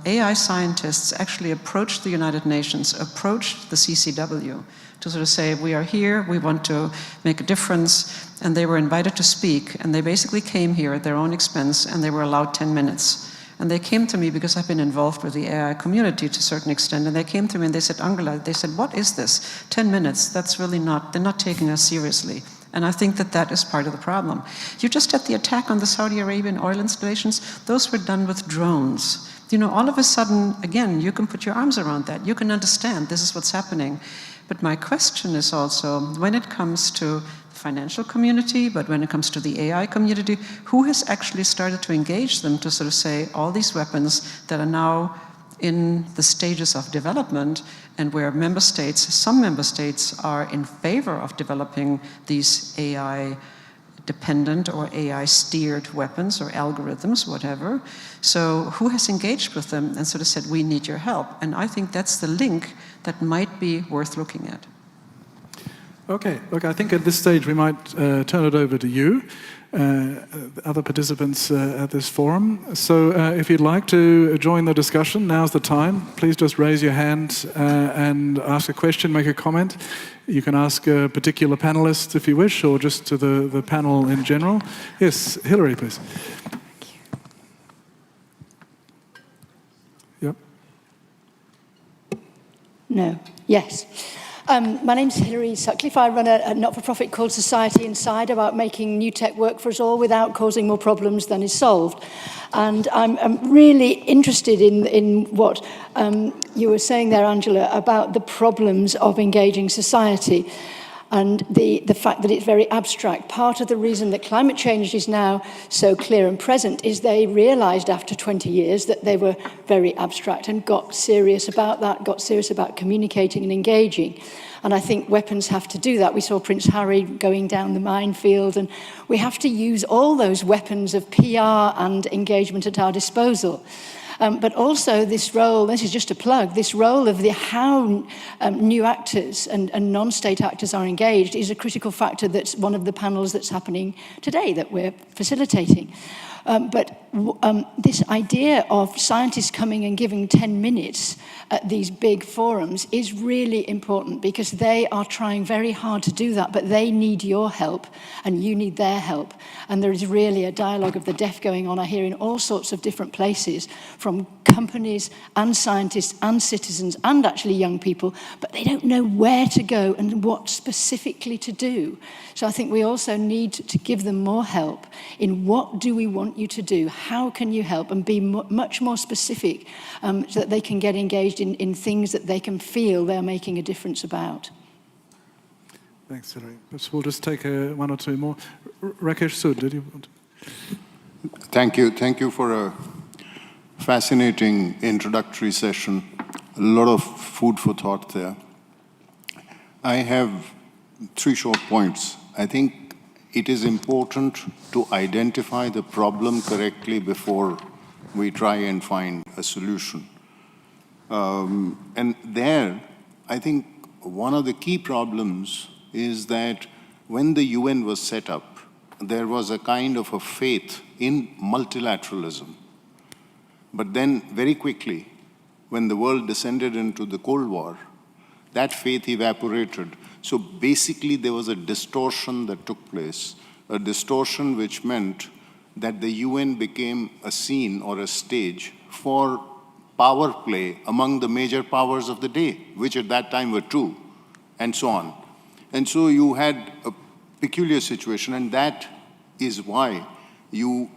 AI scientists actually approached the United Nations, approached the CCW to sort of say, we are here, we want to make a difference, and they were invited to speak, and they basically came here at their own expense, and they were allowed 10 minutes. And they came to me because I've been involved with the AI community to a certain extent, and they came to me and they said, Angela, they said, what is this? 10 minutes, that's really they're not taking us seriously. And I think that is part of the problem. You just had the attack on the Saudi Arabian oil installations. Those were done with drones. All of a sudden, again, you can put your arms around that. You can understand this is what's happening. But my question is also, when it comes to the financial community, but when it comes to the AI community, who has actually started to engage them to sort of say all these weapons that are now in the stages of development, and where some member states are in favor of developing these AI-dependent or AI-steered weapons or algorithms, whatever. So who has engaged with them and sort of said, we need your help? And I think that's the link that might be worth looking at. Okay, look, I think at this stage we might turn it over to you, other participants at this forum. So if you'd like to join the discussion, now's the time. Please just raise your hand and ask a question, make a comment. You can ask a particular panelist if you wish, or just to the panel in general. Yes, Hilary, please. Yep. No. Yes. My name's Hilary Sutcliffe. I run a not-for-profit called Society Inside about making new tech work for us all without causing more problems than is solved. And I'm really interested in what you were saying there, Angela, about the problems of engaging society and the fact that it's very abstract. Part of the reason that climate change is now so clear and present is they realized after 20 years that they were very abstract and got serious about that, got serious about communicating and engaging. And I think weapons have to do that. We saw Prince Harry going down the minefield, and we have to use all those weapons of PR and engagement at our disposal. But also this role, this is just a plug, this role of how new actors and non-state actors are engaged is a critical factor that's one of the panels that's happening today that we're facilitating. But this idea of scientists coming and giving 10 minutes at these big forums is really important, because they are trying very hard to do that, but they need your help and you need their help. And there is really a dialogue of the deaf going on, I hear, in all sorts of different places, from companies and scientists and citizens and actually young people, but they don't know where to go and what specifically to do. So I think we also need to give them more help in what do we want you to do, how can you help, and be much more specific so that they can get engaged in things that they can feel they're making a difference about. Thanks, Hilary. We'll just take one or two more. Rakesh Sood, did you want to? Thank you. Thank you for a fascinating introductory session. A lot of food for thought there. I have 3 short points. I think it is important to identify the problem correctly before we try and find a solution. And there, I think one of the key problems is that when the UN was set up, there was a kind of a faith in multilateralism. But then very quickly, when the world descended into the Cold War, that faith evaporated. So basically, there was a distortion that took place, a distortion which meant that the UN became a scene or a stage for power play among the major powers of the day, which at that time were two, and so on. And so you had a peculiar situation, and that is why you,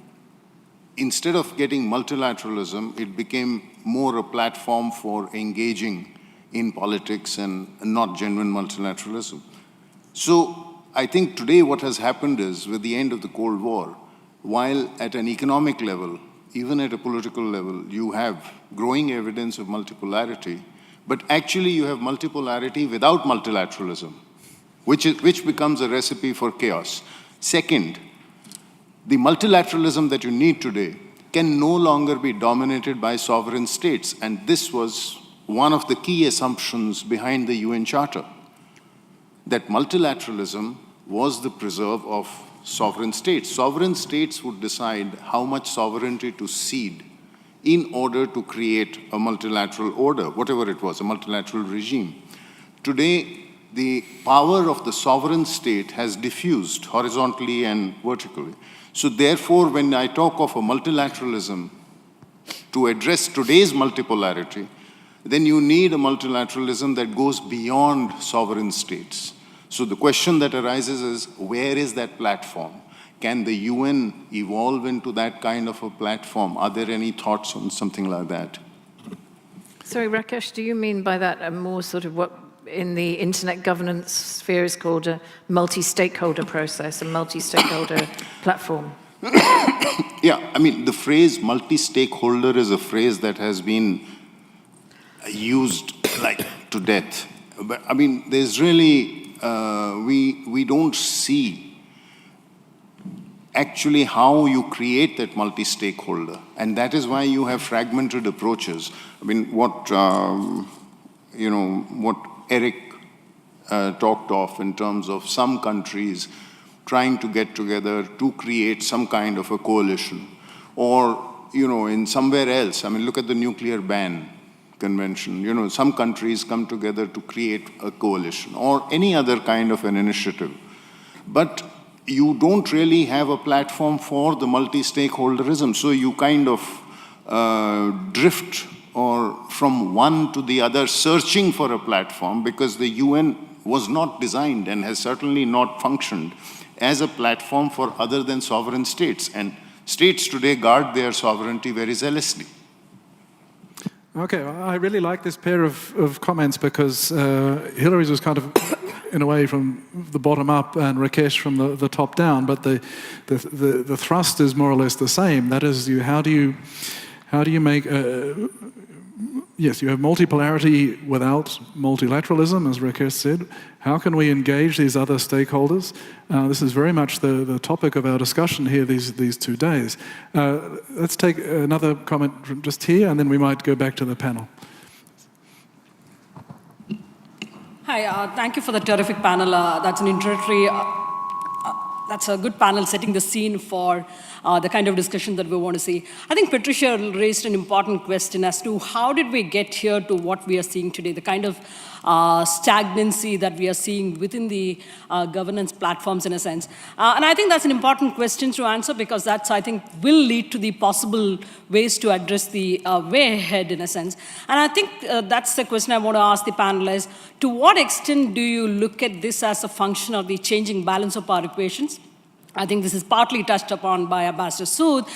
instead of getting multilateralism, it became more a platform for engaging in politics and not genuine multilateralism. So I think today what has happened is, with the end of the Cold War, while at an economic level, even at a political level, you have growing evidence of multipolarity, but actually you have multipolarity without multilateralism, which becomes a recipe for chaos. Second, the multilateralism that you need today can no longer be dominated by sovereign states, and this was one of the key assumptions behind the UN Charter, that multilateralism was the preserve of sovereign states. Sovereign states would decide how much sovereignty to cede in order to create a multilateral order, whatever it was, a multilateral regime. Today, the power of the sovereign state has diffused horizontally and vertically. So therefore, when I talk of a multilateralism to address today's multipolarity, then you need a multilateralism that goes beyond sovereign states. So the question that arises is, where is that platform? Can the UN evolve into that kind of a platform? Are there any thoughts on something like that? Sorry, Rakesh, do you mean by that a more sort of what in the internet governance sphere is called a multi-stakeholder process, a multi-stakeholder platform? Yeah, I mean, the phrase multi-stakeholder is a phrase that has been used like to death. But I mean, there's really, we don't see actually how you create that multi-stakeholder. And that is why you have fragmented approaches. I mean, what Eric talked of in terms of some countries trying to get together to create some kind of a coalition. Or, in somewhere else, I mean, look at the nuclear ban convention. Some countries come together to create a coalition or any other kind of an initiative. But you don't really have a platform for the multi-stakeholderism. So you kind of drift or from one to the other, searching for a platform, because the UN was not designed and has certainly not functioned as a platform for other than sovereign states. And states today guard their sovereignty very zealously. Okay, I really like this pair of comments because Hillary's was kind of, in a way, from the bottom up and Rakesh from the top down, but the thrust is more or less the same. That is, how do you make yes, you have multipolarity without multilateralism, as Rakesh said. How can we engage these other stakeholders? This is very much the topic of our discussion here these 2 days. Let's take another comment from just here, and then we might go back to the panel. Hi, thank you for the terrific panel. That's an introductory, that's a good panel setting the scene for the kind of discussion that we want to see. I think Patricia raised an important question as to how did we get here to what we are seeing today, the kind of stagnancy that we are seeing within the governance platforms in a sense. And I think that's an important question to answer, because that's, I think, will lead to the possible ways to address the way ahead in a sense. And I think that's the question I want to ask the panelists. To what extent do you look at this as a function of the changing balance of power equations? I think this is partly touched upon by Ambassador Sood,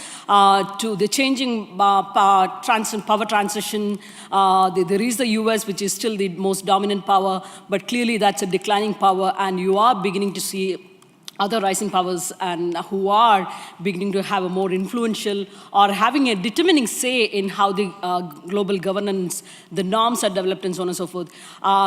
to the changing power transition. There is the US, which is still the most dominant power, but clearly that's a declining power, and you are beginning to see other rising powers and who are beginning to have a more influential or having a determining say in how the global governance, the norms are developed and so on and so forth.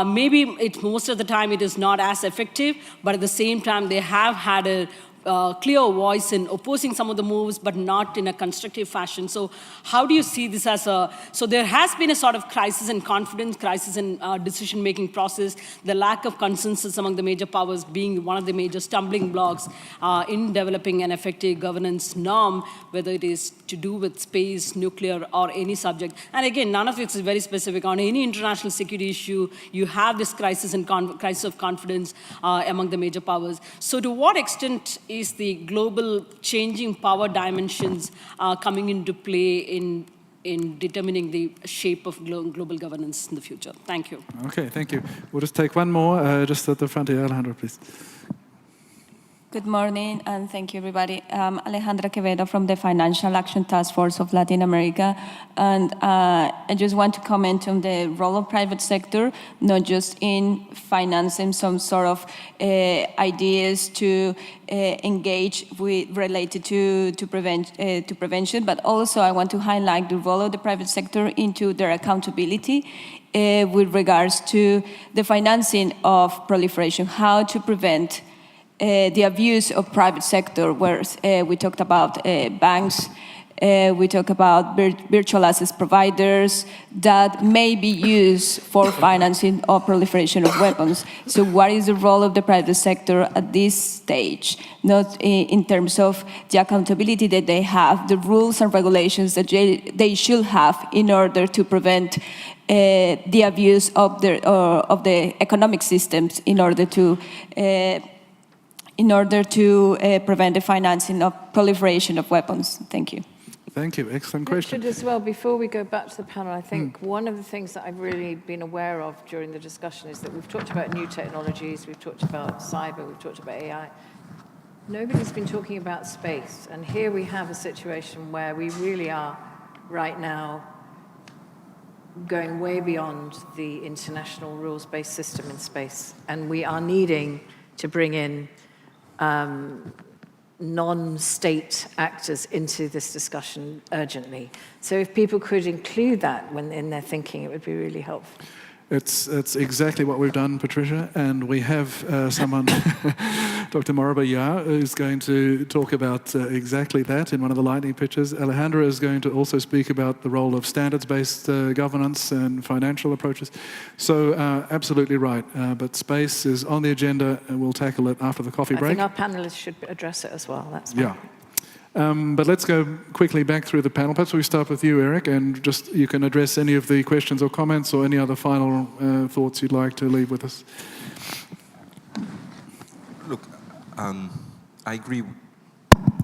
Maybe most of the time it is not as effective, but at the same time they have had a clear voice in opposing some of the moves, but not in a constructive fashion. So how do you see this as so there has been a sort of crisis in confidence, crisis in decision-making process, the lack of consensus among the major powers being one of the major stumbling blocks in developing an effective governance norm, whether it is to do with space, nuclear, or any subject. And again, none of it is very specific. On any international security issue, you have this crisis of confidence among the major powers. So to what extent is the global changing power dimensions coming into play in determining the shape of global governance in the future? Thank you. Okay, thank you. We'll just take one more, just at the front here. Alejandro, please. Good morning, and thank you, everybody. I'm Alejandra Quevedo from the Financial Action Task Force of Latin America, and I just want to comment on the role of private sector, not just in financing some sort of ideas to engage with related to prevention, but also I want to highlight the role of the private sector into their accountability with regards to the financing of proliferation, how to prevent the abuse of private sector, where we talked about banks, we talk about virtual assets providers that may be used for financing of proliferation of weapons. So what is the role of the private sector at this stage? Not in terms of the accountability that they have, the rules and regulations that they should have in order to prevent the abuse of the economic systems in order to prevent the financing of proliferation of weapons. Thank you. Thank you. Excellent question. Richard, as well, before we go back to the panel, I think one of the things that I've really been aware of during the discussion is that we've talked about new technologies, we've talked about cyber, we've talked about AI. Nobody's been talking about space. And here we have a situation where we really are, right now, going way beyond the international rules-based system in space. And we are needing to bring in non-state actors into this discussion urgently. So if people could include that when in their thinking, it would be really helpful. It's exactly what we've done, Patricia, and we have someone, Dr. Moraba, who's going to talk about exactly that in one of the lightning pitches. Alejandra is going to also speak about the role of standards-based governance and financial approaches. So absolutely right, but space is on the agenda, and we'll tackle it after the coffee break. I think our panelists should address it as well. That's fine. Yeah. But let's go quickly back through the panel. Perhaps we start with you, Eric, and just you can address any of the questions or comments or any other final thoughts you'd like to leave with us. Look, I agree.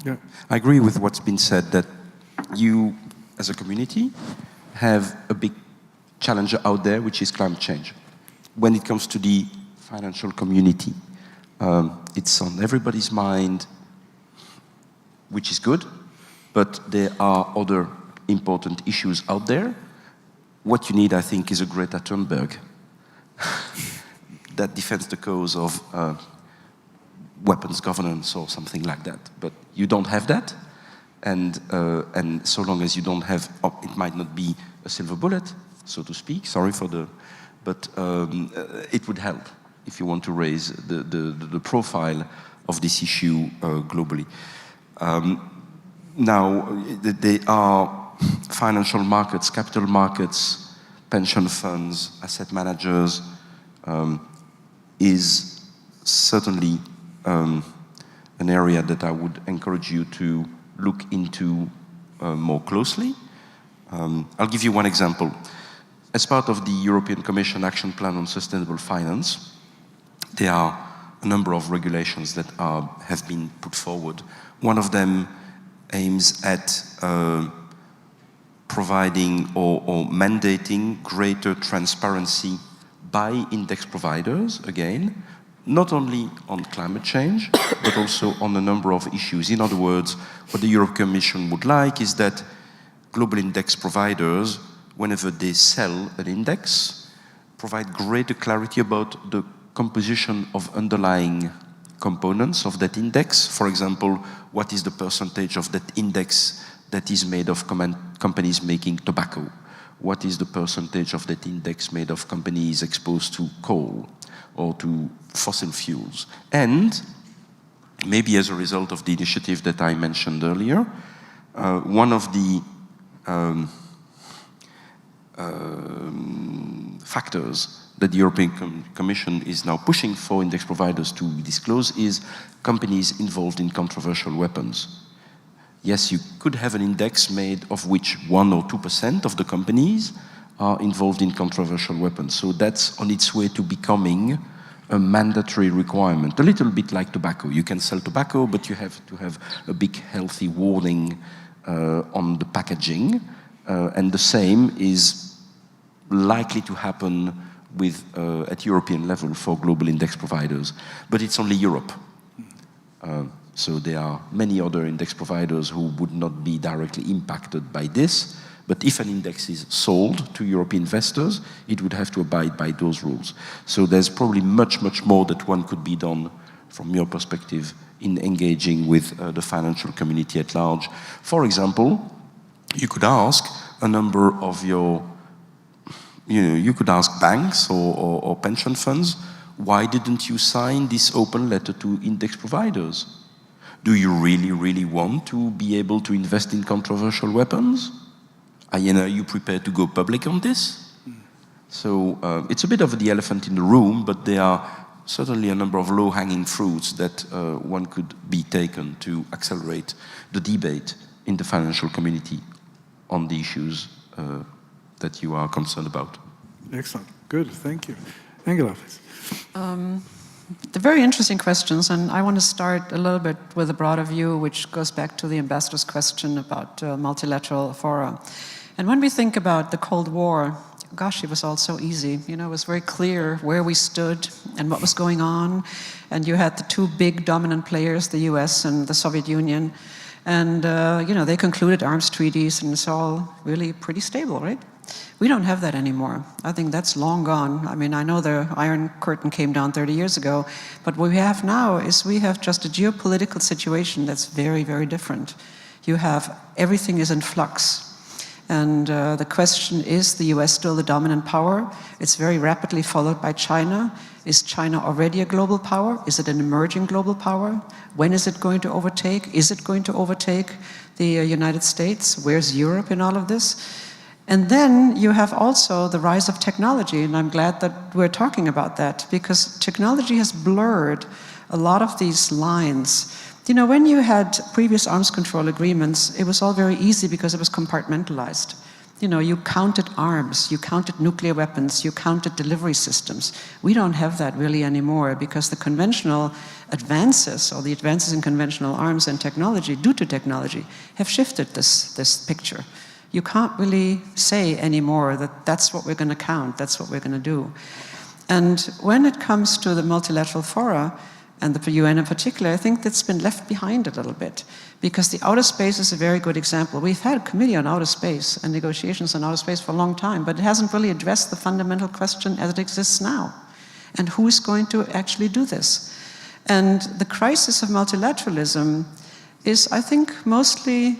Yeah. I agree with what's been said, that you, as a community, have a big challenge out there, which is climate change. When it comes to the financial community, it's on everybody's mind, which is good, but there are other important issues out there. What you need, I think, is a Greta Thunberg that defends the cause of weapons governance or something like that. But you don't have that, and so long as you don't have, it might not be a silver bullet, so to speak. Sorry for the, but it would help if you want to raise the profile of this issue globally. Now, there are financial markets, capital markets, pension funds, asset managers, is certainly an area that I would encourage you to look into more closely. I'll give you one example. As part of the European Commission Action Plan on Sustainable Finance, there are a number of regulations that have been put forward. One of them aims at providing or mandating greater transparency by index providers, again, not only on climate change, but also on a number of issues. In other words, what the European Commission would like is that global index providers, whenever they sell an index, provide greater clarity about the composition of underlying components of that index. For example, what is the percentage of that index that is made of companies making tobacco? What is the percentage of that index made of companies exposed to coal or to fossil fuels? And maybe as a result of the initiative that I mentioned earlier. One of the factors that the European Commission is now pushing for index providers to disclose is companies involved in controversial weapons. Yes, you could have an index made of which 1 or 2% of the companies are involved in controversial weapons. So that's on its way to becoming a mandatory requirement, a little bit like tobacco. You can sell tobacco, but you have to have a big healthy warning on the packaging. And the same is likely to happen with, at European level for global index providers. But it's only Europe. So there are many other index providers who would not be directly impacted by this. But if an index is sold to European investors, it would have to abide by those rules. So there's probably much, much more that one could be done from your perspective in engaging with the financial community at large. For example, you could ask a number of your, you could ask banks or pension funds, why didn't you sign this open letter to index providers? Do you really, really want to be able to invest in controversial weapons? Are you prepared to go public on this? So it's a bit of the elephant in the room, but there are certainly a number of low-hanging fruits that one could be taken to accelerate the debate in the financial community on the issues that you are concerned about. Excellent. Good. Thank you. Angela, please. They're very interesting questions, and I want to start a little bit with a broader view, which goes back to the ambassador's question about multilateral fora. And when we think about the Cold War, gosh, it was all so easy. It was very clear where we stood and what was going on. And you had the two big dominant players, the US and the Soviet Union. And, they concluded arms treaties, and it's all really pretty stable, right? We don't have that anymore. I think that's long gone. I mean, I know the Iron Curtain came down 30 years ago, but what we have now is we have just a geopolitical situation that's very, very different. You have, everything is in flux. And the question, is the US still the dominant power? It's very rapidly followed by China. Is China already a global power? Is it an emerging global power? When is it going to overtake? Is it going to overtake the United States? Where's Europe in all of this? And then you have also the rise of technology, and I'm glad that we're talking about that, because technology has blurred a lot of these lines. When you had previous arms control agreements, it was all very easy because it was compartmentalized. You counted arms, you counted nuclear weapons, you counted delivery systems. We don't have that really anymore because the conventional advances, or the advances in conventional arms and technology, due to technology, have shifted this picture. You can't really say anymore that that's what we're going to count, that's what we're going to do. And when it comes to the multilateral fora, and the UN in particular, I think that's been left behind a little bit, because the outer space is a very good example. We've had a committee on outer space and negotiations on outer space for a long time, but it hasn't really addressed the fundamental question as it exists now. And who is going to actually do this? And the crisis of multilateralism is, I think, mostly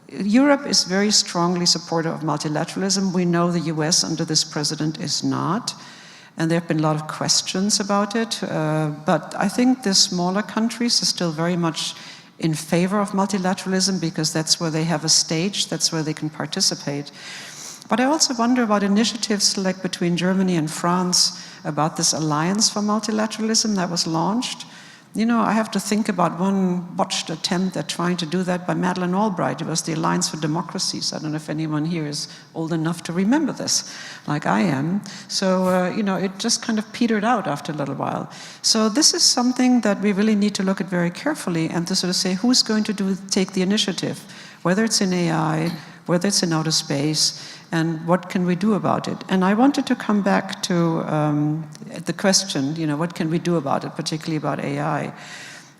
Europe is very strongly supportive of multilateralism. We know the US under this president is not. And there have been a lot of questions about it. But I think the smaller countries are still very much in favor of multilateralism because that's where they have a stage, that's where they can participate. But I also wonder about initiatives like between Germany and France about this alliance for multilateralism that was launched. I have to think about one botched attempt at trying to do that by Madeleine Albright. It was the Alliance for Democracies. I don't know if anyone here is old enough to remember this, like I am. So, it just kind of petered out after a little while. So this is something that we really need to look at very carefully and to sort of say who's going to take the initiative, whether it's in AI, whether it's in outer space, and what can we do about it? And I wanted to come back to the question, what can we do about it, particularly about AI?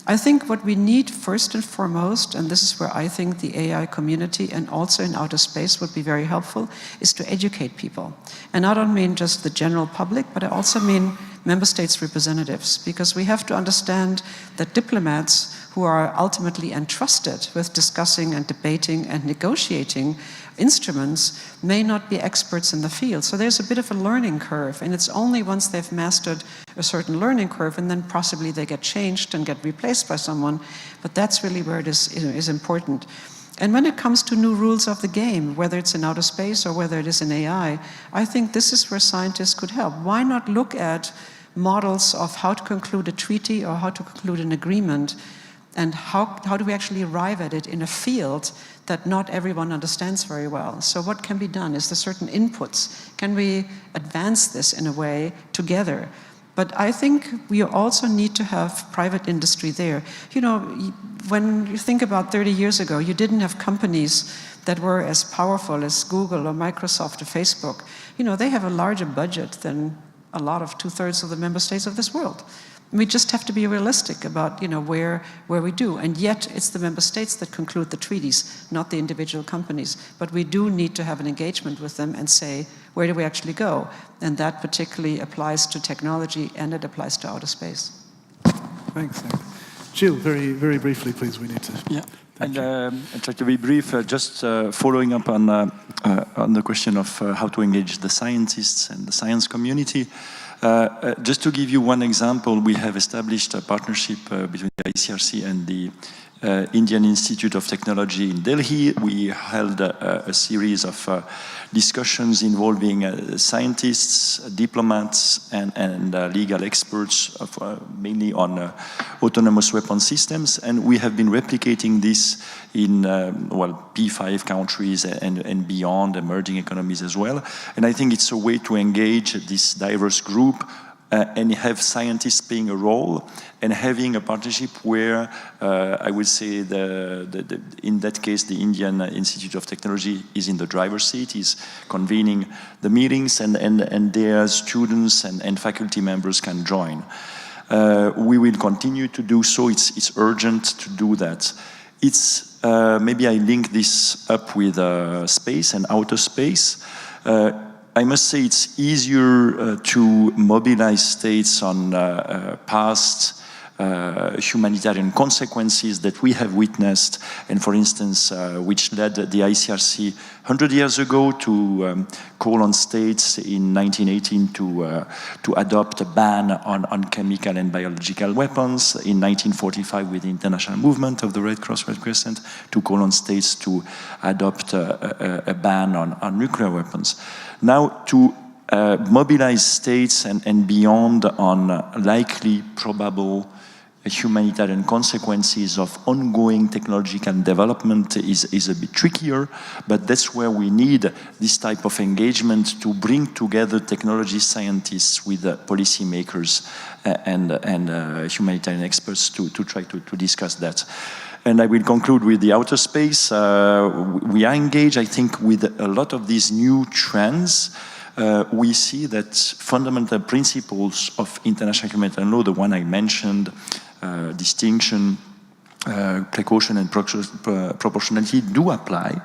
I think what we need first and foremost, and this is where I think the AI community and also in outer space would be very helpful, is to educate people. And I don't mean just the general public, but I also mean member states' representatives, because we have to understand that diplomats who are ultimately entrusted with discussing and debating and negotiating instruments may not be experts in the field. So there's a bit of a learning curve, and it's only once they've mastered a certain learning curve and then possibly they get changed and get replaced by someone, but that's really where it is important. And when it comes to new rules of the game, whether it's in outer space or whether it is in AI, I think this is where scientists could help. Why not look at models of how to conclude a treaty or how to conclude an agreement, and how do we actually arrive at it in a field that not everyone understands very well? So what can be done? Is there certain inputs? Can we advance this in a way together? But I think we also need to have private industry there. You know, when you think about 30 years ago, you didn't have companies that were as powerful as Google or Microsoft or Facebook. You know, they have a larger budget than a lot of 2/3 of the member states of this world. We just have to be realistic about, you know, where we do. And yet, it's the member states that conclude the treaties, not the individual companies. But we do need to have an engagement with them and say, where do we actually go? And that particularly applies to technology, and it applies to outer space. Thanks. Gilles, very, very briefly, please. We need to. Yeah. And I'll try to be brief, just following up on the question of how to engage the scientists and the science community. Just to give you one example, we have established a partnership between the ICRC and the Indian Institute of Technology in Delhi. We held a series of discussions involving scientists, diplomats, and legal experts, mainly on autonomous weapon systems. And we have been replicating this in, P5 countries and beyond, emerging economies as well. And I think it's a way to engage this diverse group and have scientists playing a role and having a partnership where I would say in that case the Indian Institute of Technology is in the driver's seat, is convening the meetings, and their students and faculty members can join. We will continue to do so. It's urgent to do that. It's maybe I link this up with space and outer space. I must say it's easier to mobilize states on past humanitarian consequences that we have witnessed, and for instance, which led the ICRC 100 years ago to call on states in 1918 to adopt a ban on chemical and biological weapons, in 1945 with the international movement of the Red Cross Red Crescent to call on states to adopt a ban on nuclear weapons. Now to mobilize states and beyond on likely, probable humanitarian consequences of ongoing technological development is a bit trickier, but that's where we need this type of engagement to bring together technology scientists with policymakers and humanitarian experts to try to discuss that. And I will conclude with the outer space. We are engaged, I think, with a lot of these new trends. We see that fundamental principles of international humanitarian law, the one I mentioned, distinction, precaution, and proportionality, do apply.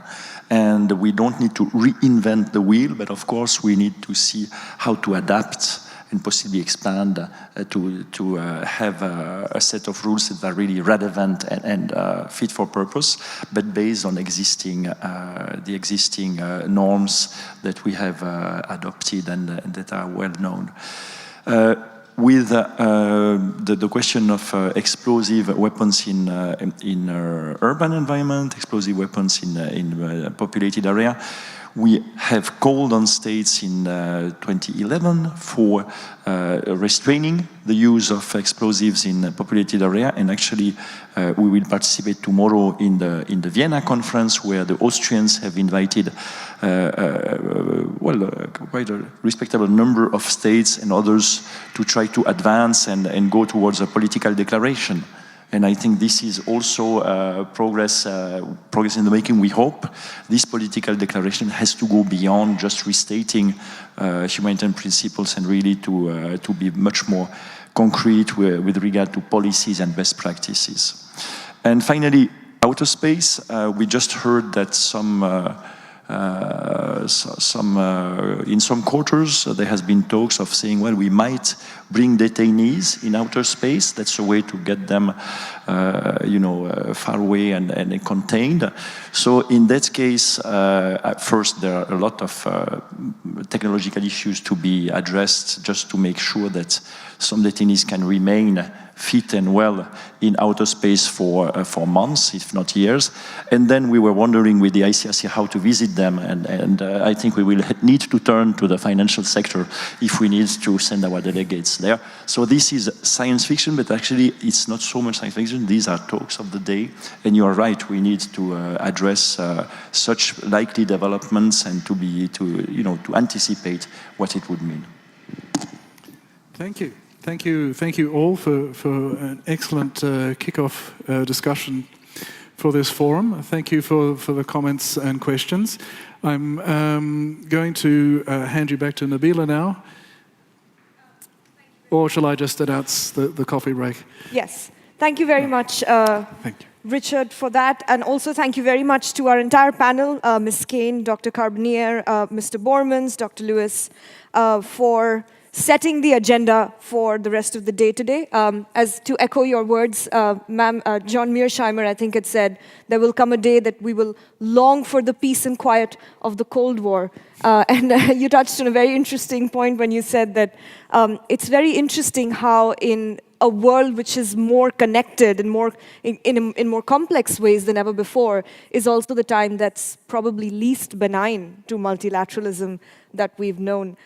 And we don't need to reinvent the wheel, but of course we need to see how to adapt and possibly expand to have a set of rules that are really relevant and fit for purpose, but based on the existing norms that we have adopted and that are well known. With the question of explosive weapons in urban environment, explosive weapons in populated area, we have called on states in 2011 for restraining the use of explosives in a populated area, and actually we will participate tomorrow in the Vienna conference, where the Austrians have invited quite a respectable number of states and others to try to advance and go towards a political declaration. And I think this is also progress in the making. We hope this political declaration has to go beyond just restating humanitarian principles and really to be much more concrete with regard to policies and best practices. And finally, outer space. We just heard that some in some quarters, there has been talks of saying, well, we might bring detainees in outer space. That's a way to get them, far away and contained. So in that case, at first, there are a lot of technological issues to be addressed just to make sure that some detainees can remain fit and well in outer space for months, if not years. And then we were wondering with the ICRC how to visit them, and I think we will need to turn to the financial sector if we need to send our delegates there. So this is science fiction, but actually it's not so much science fiction. These are talks of the day, and you are right, we need to address such likely developments and to anticipate what it would mean. Thank you. Thank you all for an excellent kick-off discussion for this forum. Thank you for the comments and questions. I'm going to hand you back to Nabila now. Or shall I just announce the coffee break? Yes. Thank you very much, Thank you. Richard, for that. And also thank you very much to our entire panel, Ms. Kane, Dr. Carbonnier, Mr. Borremans, Dr. Lewis, for setting the agenda for the rest of the day today. As to echo your words, John Mearsheimer, I think, had said, there will come a day that we will long for the peace and quiet of the Cold War. And you touched on a very interesting point when you said that it's very interesting how in a world which is more connected and more in more complex ways than ever before is also the time that's probably least benign to multilateralism that we've known.